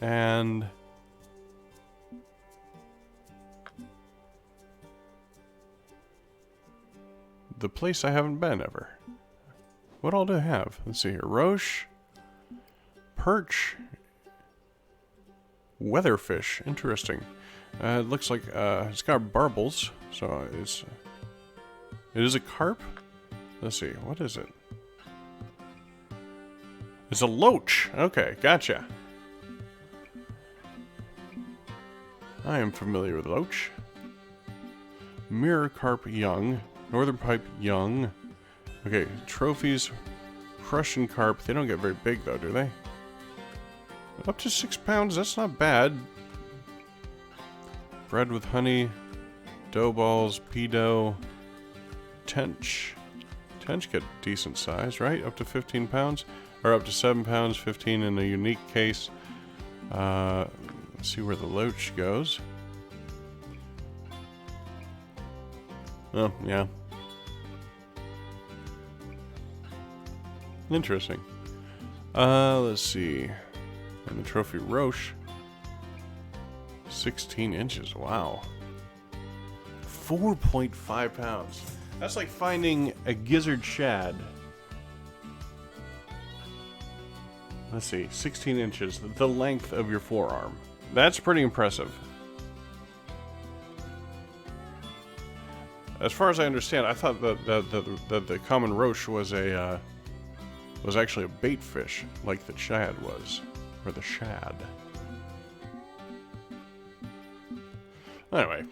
And the place I haven't been ever. What all do I have? Let's see here. Roche. Perch. Weatherfish. Interesting. It looks like it's got barbels, so it is a carp. Let's see, what is it? It's a loach. Okay, gotcha. I am familiar with loach. Mirror carp young. Northern pipe young. Okay, trophies. Prussian carp. They don't get very big though, do they? Up to 6 pounds, that's not bad. Bread with honey, dough balls, pea dough, tench. Tench get decent size, right? Up to 15 pounds, or up to 7 pounds, 15 in a unique case. Let's see where the loach goes. Oh, yeah. Interesting. Let's see. And the trophy roche. 16 inches, wow. 4.5 pounds. That's like finding a gizzard shad. Let's see, 16 inches, the length of your forearm. That's pretty impressive. As far as I understand, I thought that the common roche was actually a bait fish, like the shad was, or the shad. Anyway.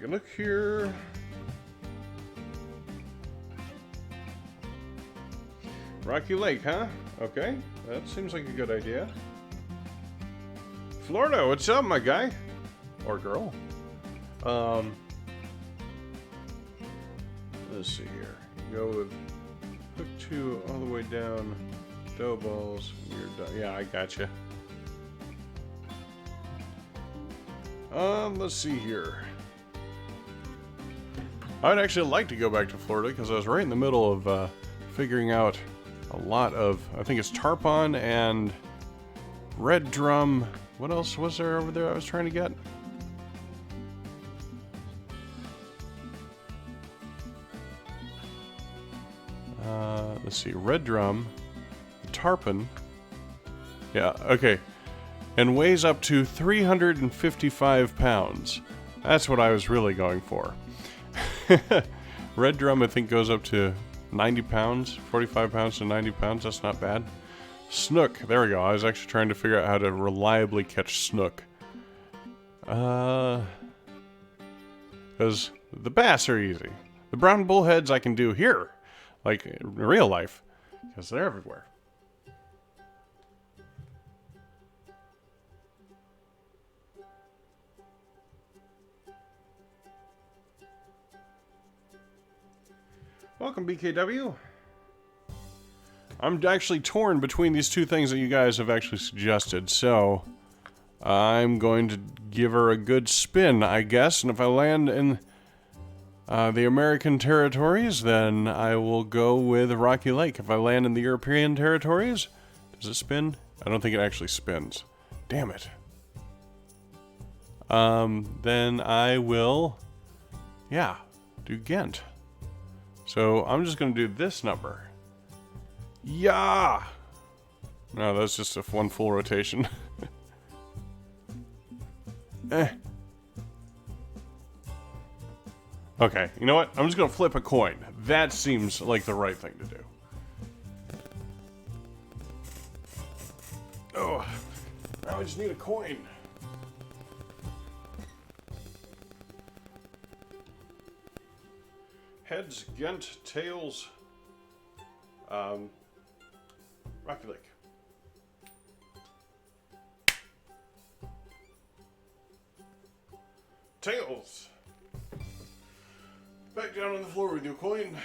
take a look here. Rocky Lake, huh? Okay, that seems like a good idea. Florida, what's up, my guy? Or girl. Let's see here. Go with hook 2 all the way down. Dough balls. You're done. Yeah, I gotcha. Let's see here. I'd actually like to go back to Florida because I was right in the middle of figuring out a lot of, I think it's tarpon and red drum. What else was there over there I was trying to get? Let's see, red drum, tarpon. Yeah, okay. And weighs up to 355 pounds. That's what I was really going for. Red drum, I think, goes up to 90 pounds, 45 pounds to 90 pounds. That's not bad. Snook, there we go. I was actually trying to figure out how to reliably catch snook. Because the bass are easy. The brown bullheads I can do here, like in real life, because they're everywhere. Welcome, BKW. I'm actually torn between these two things that you guys have actually suggested, so I'm going to give her a good spin, I guess, and if I land in the American territories, then I will go with Rocky Lake. If I land in the European territories, does it spin? I don't think it actually spins. Damn it. Then I will, yeah, do Ghent. So I'm just going to do this number. Yeah! No, that's just one full rotation. Okay, you know what? I'm just going to flip a coin. That seems like the right thing to do. Oh, now I just need a coin. Heads, Ghent, tails, Rocky Lake. Tails. Back down on the floor with your coin.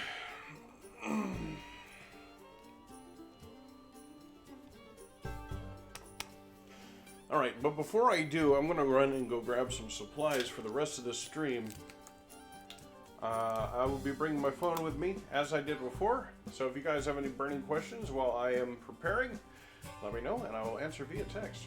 Alright, but before I do, I'm going to run and go grab some supplies for the rest of this stream. I will be bringing my phone with me, as I did before. So if you guys have any burning questions while I am preparing, let me know, and I will answer via text.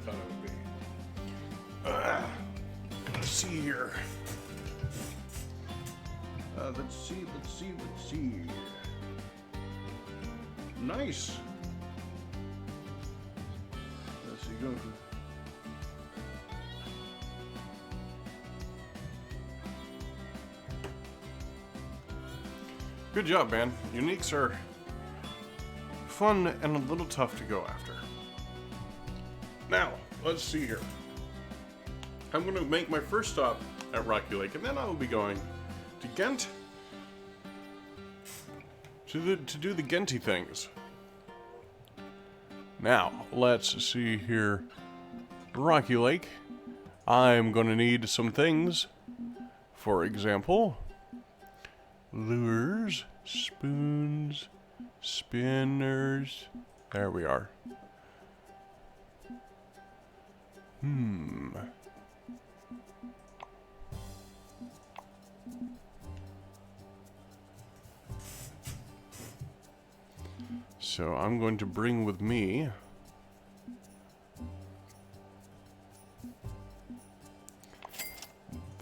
thought it would be. Let's see here. Let's see. Nice. Let's see, go. Good job, man. Uniques are fun and a little tough to go after. Now, let's see here. I'm going to make my first stop at Rocky Lake, and then I will be going to Ghent to do the Genty things. Now, let's see here. Rocky Lake. I'm going to need some things. For example, lures, spoons, spinners. There we are. So I'm going to bring with me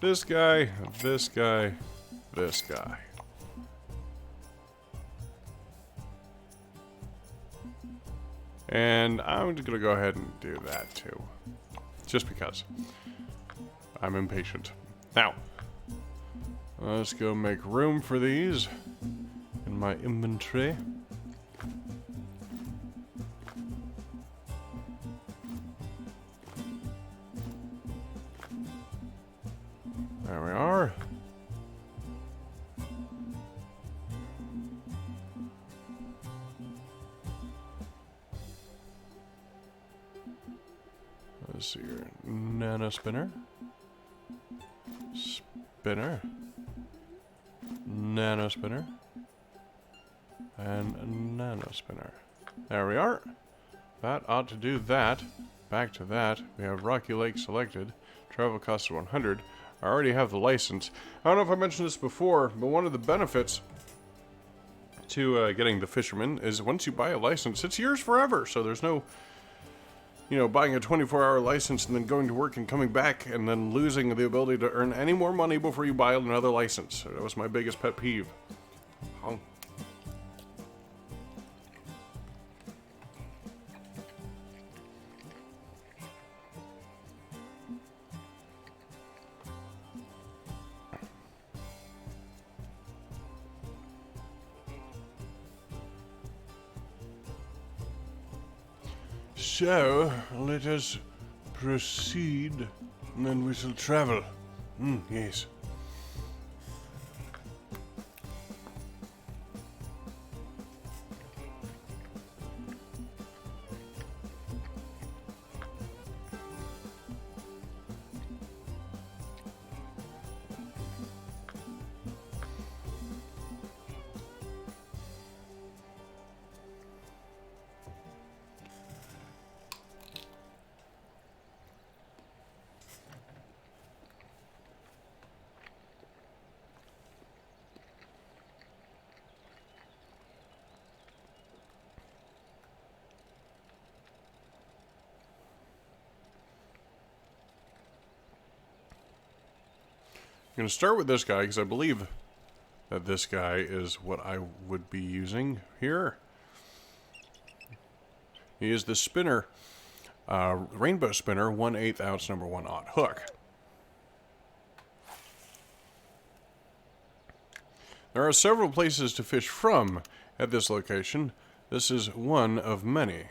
this guy, this guy, this guy. And I'm just going to go ahead and do that too. Just because. I'm impatient. Now, let's go make room for these in my inventory. There we are. Let's see here. Nano spinner. Spinner. Nano spinner. And nano spinner. There we are. That ought to do that. Back to that. We have Rocky Lake selected. Travel cost 100. I already have the license. I don't know if I mentioned this before, but one of the benefits to getting the Fisherman is once you buy a license, it's yours forever. So there's no, buying a 24-hour license and then going to work and coming back and then losing the ability to earn any more money before you buy another license. So that was my biggest pet peeve. So, let us proceed, and then we shall travel. Yes. I'm going to start with this guy because I believe that this guy is what I would be using here. He is the spinner, rainbow spinner, 1/8 ounce number 1/0 hook. There are several places to fish from at this location. This is one of many.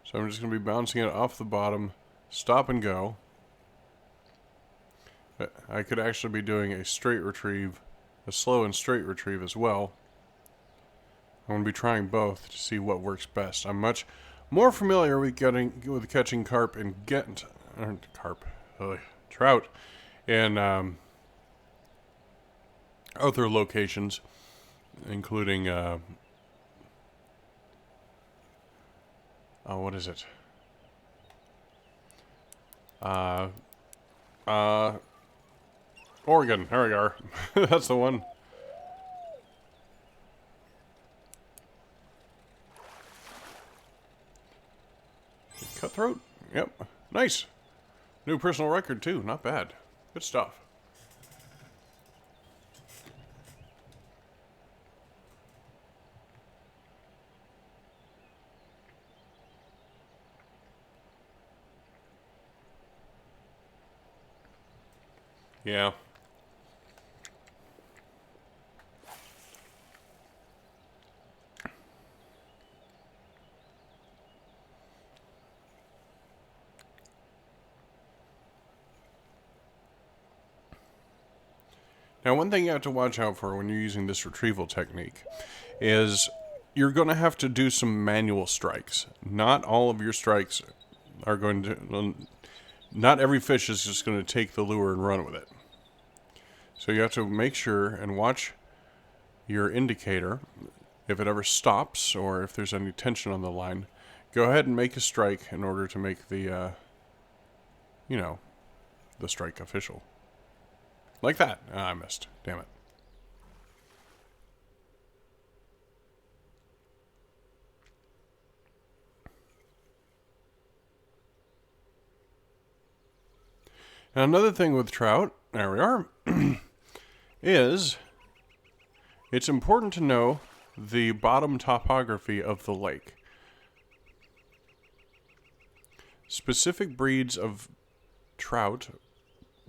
So I'm just going to be bouncing it off the bottom, stop and go. I could actually be doing a straight retrieve, a slow and straight retrieve as well. I'm going to be trying both to see what works best. I'm much more familiar with catching carp and trout in other locations, including what is it? Oregon. There we are. That's the one. Nice. New personal record, too. Not bad. Good stuff. Yeah. Now, one thing you have to watch out for when you're using this retrieval technique is you're going to have to do some manual strikes. Not all of your strikes are going to... Not every fish is just going to take the lure and run with it. So you have to make sure and watch your indicator. If it ever stops or if there's any tension on the line, go ahead and make a strike in order to make the, the strike official. Like that. Ah, I missed. Damn it. Now, another thing with trout, there we are, is it's important to know the bottom topography of the lake. Specific breeds of trout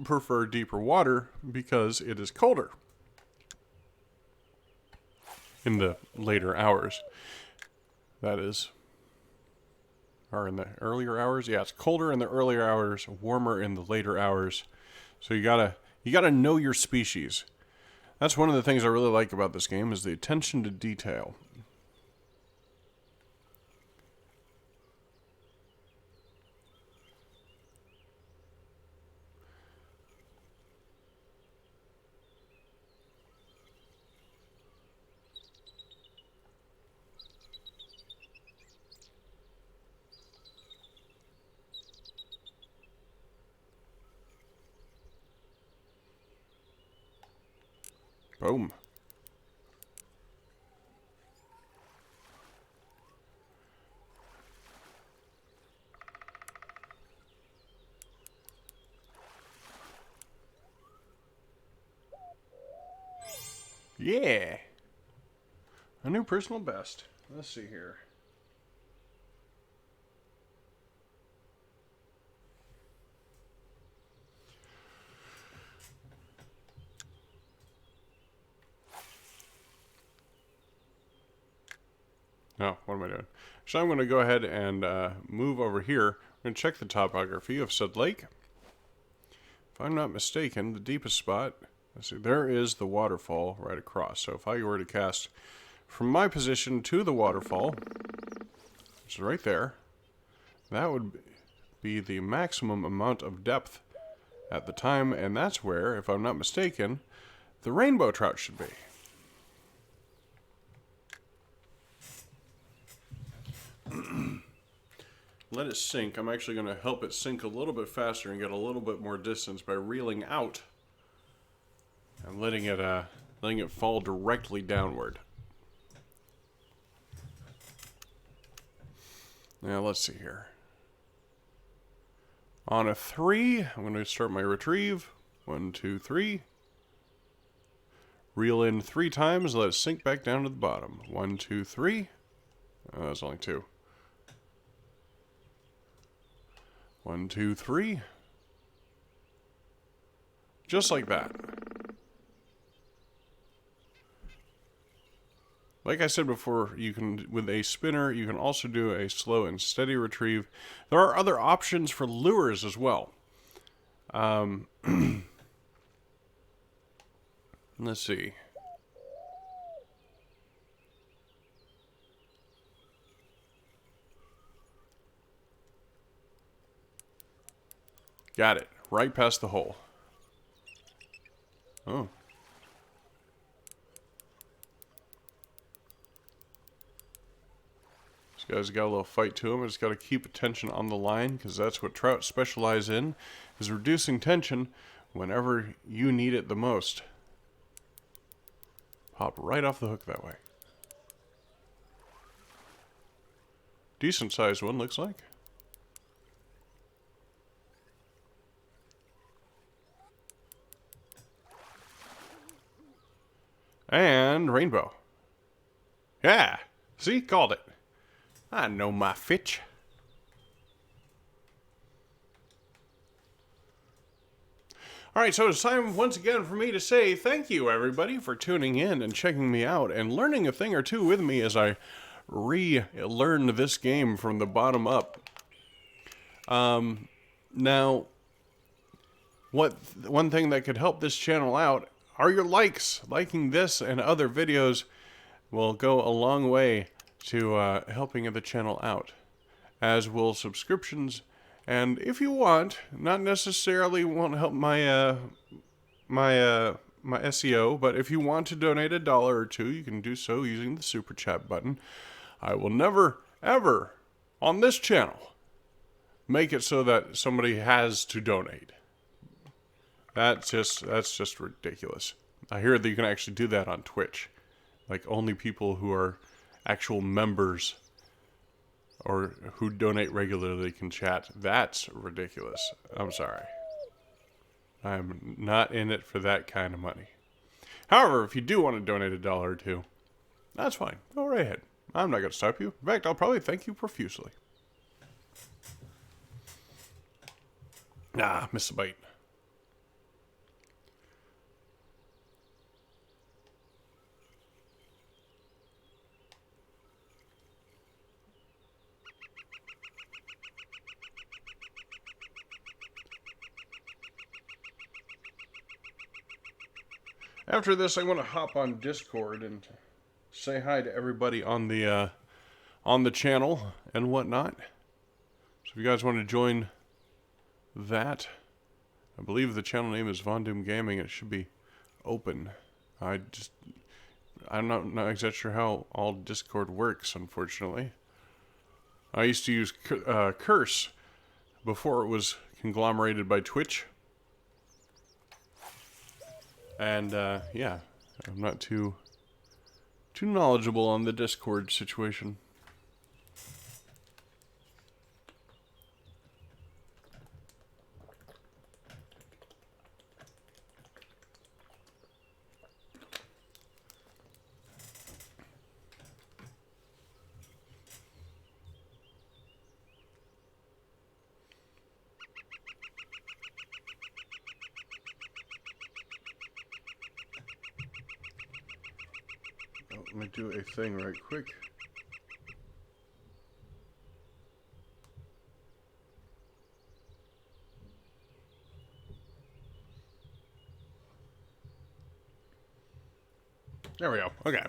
prefer deeper water because it is colder in the later hours. That is, or in the earlier hours. Yeah, it's colder in the earlier hours, warmer in the later hours. So you gotta know your species. That's one of the things I really like about this game is the attention to detail. Boom. Yeah. A new personal best. Let's see here. Oh, what am I doing? So I'm going to go ahead and move over here. I'm going to check the topography of said lake. If I'm not mistaken, the deepest spot, let's see, there is the waterfall right across. So if I were to cast from my position to the waterfall, which is right there, that would be the maximum amount of depth at the time, and that's where, if I'm not mistaken, the rainbow trout should be. Let it sink. I'm actually going to help it sink a little bit faster and get a little bit more distance by reeling out and letting it fall directly downward. Now let's see here. On a 3, I'm going to start my retrieve. 1, 2, 3. Reel in 3 times. Let it sink back down to the bottom. 1, 2, 3. Oh, that's only 2. 1, 2, 3. Just like that. Like I said before, you can, with a spinner, you can also do a slow and steady retrieve. There are other options for lures as well. Let's see. Got it. Right past the hole. Oh. This guy's got a little fight to him. I just got to keep attention on the line because that's what trout specialize in, is reducing tension whenever you need it the most. Pop right off the hook that way. Decent sized one, looks like. And rainbow. Yeah. See? Called it. I know my fish. Alright, so it's time once again for me to say thank you, everybody, for tuning in and checking me out and learning a thing or two with me as I relearn this game from the bottom up. Now, one thing that could help this channel out are your likes. Liking this and other videos will go a long way to helping the channel out, as will subscriptions. And if you want, not necessarily want to help my my SEO, but if you want to donate $1 or $2, you can do so using the super chat button. I will never, ever, on this channel, make it so that somebody has to donate. That's just ridiculous. I hear that you can actually do that on Twitch. Like, only people who are actual members or who donate regularly can chat. That's ridiculous. I'm sorry. I'm not in it for that kind of money. However, if you do want to donate $1 or $2, that's fine. Go right ahead. I'm not going to stop you. In fact, I'll probably thank you profusely. Ah, missed the bite. After this, I'm going to hop on Discord and say hi to everybody on the channel and whatnot. So if you guys want to join that, I believe the channel name is Von Doom Gaming. It should be open. I'm not exactly sure how all Discord works, unfortunately. I used to use Curse before it was conglomerated by Twitch. And, yeah, I'm not too knowledgeable on the Discord situation. Let me do a thing right quick. There we go. Okay.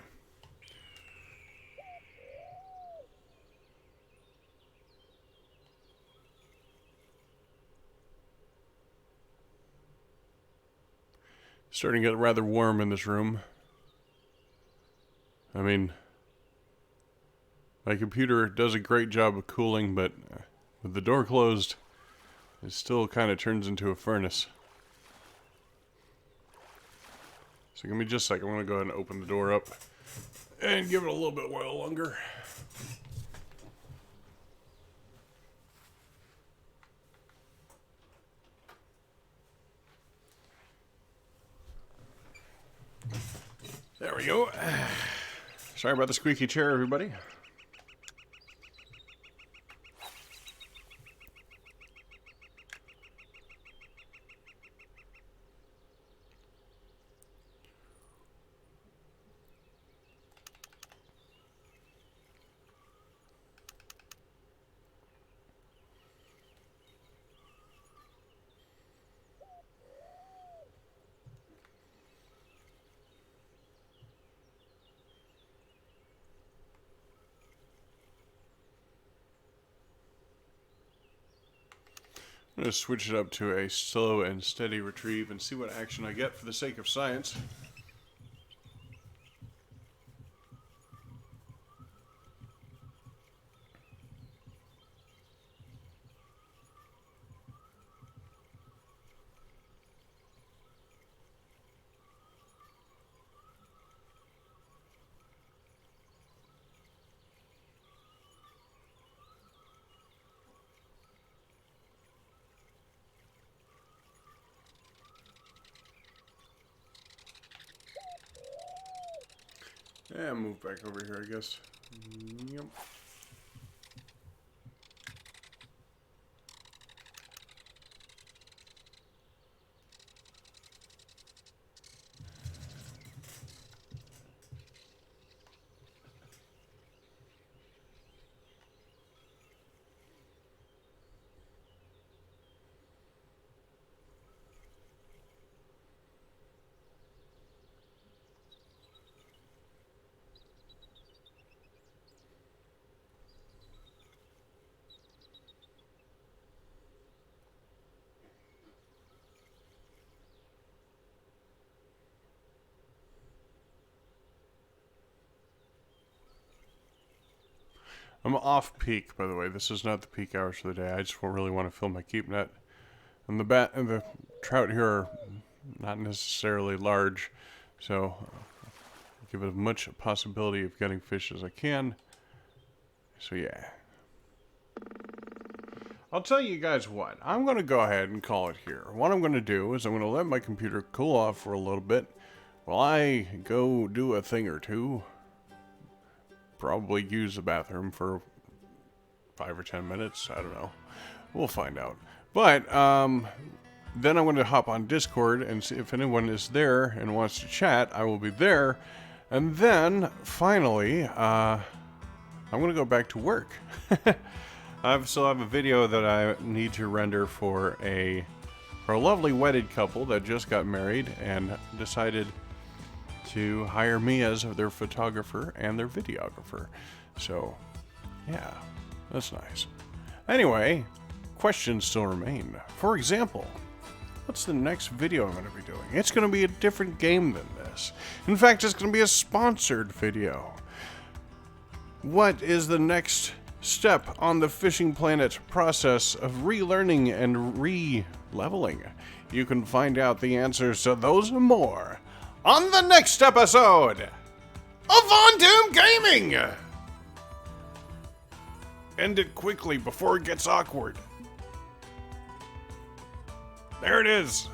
Starting to get rather warm in this room. I mean, my computer does a great job of cooling, but with the door closed, it still kind of turns into a furnace. So give me just a second. I'm going to go ahead and open the door up and give it a little bit while longer. There we go. Sorry about the squeaky chair, everybody. I'm going to switch it up to a slow and steady retrieve and see what action I get for the sake of science. Yeah, move back over here, I guess. Yep. I'm off peak, by the way. This is not the peak hours for the day. I just really want to fill my keep net. And the trout here are not necessarily large, so give it as much possibility of getting fish as I can. So yeah. I'll tell you guys what. I'm going to go ahead and call it here. What I'm going to do is I'm going to let my computer cool off for a little bit while I go do a thing or two. Probably use the bathroom for 5 or 10 minutes. I don't know. We'll find out. But then I'm going to hop on Discord and see if anyone is there and wants to chat. I will be there. And then, finally, I'm going to go back to work. I still have a video that I need to render for a lovely wedded couple that just got married and decided to hire me as their photographer and their videographer. So, yeah, that's nice. Anyway, questions still remain. For example, what's the next video I'm going to be doing? It's going to be a different game than this. In fact, it's going to be a sponsored video. What is the next step on the Fishing Planet process of relearning and re-leveling? You can find out the answers to those and more on the next episode of On Doom Gaming! End it quickly before it gets awkward. There it is.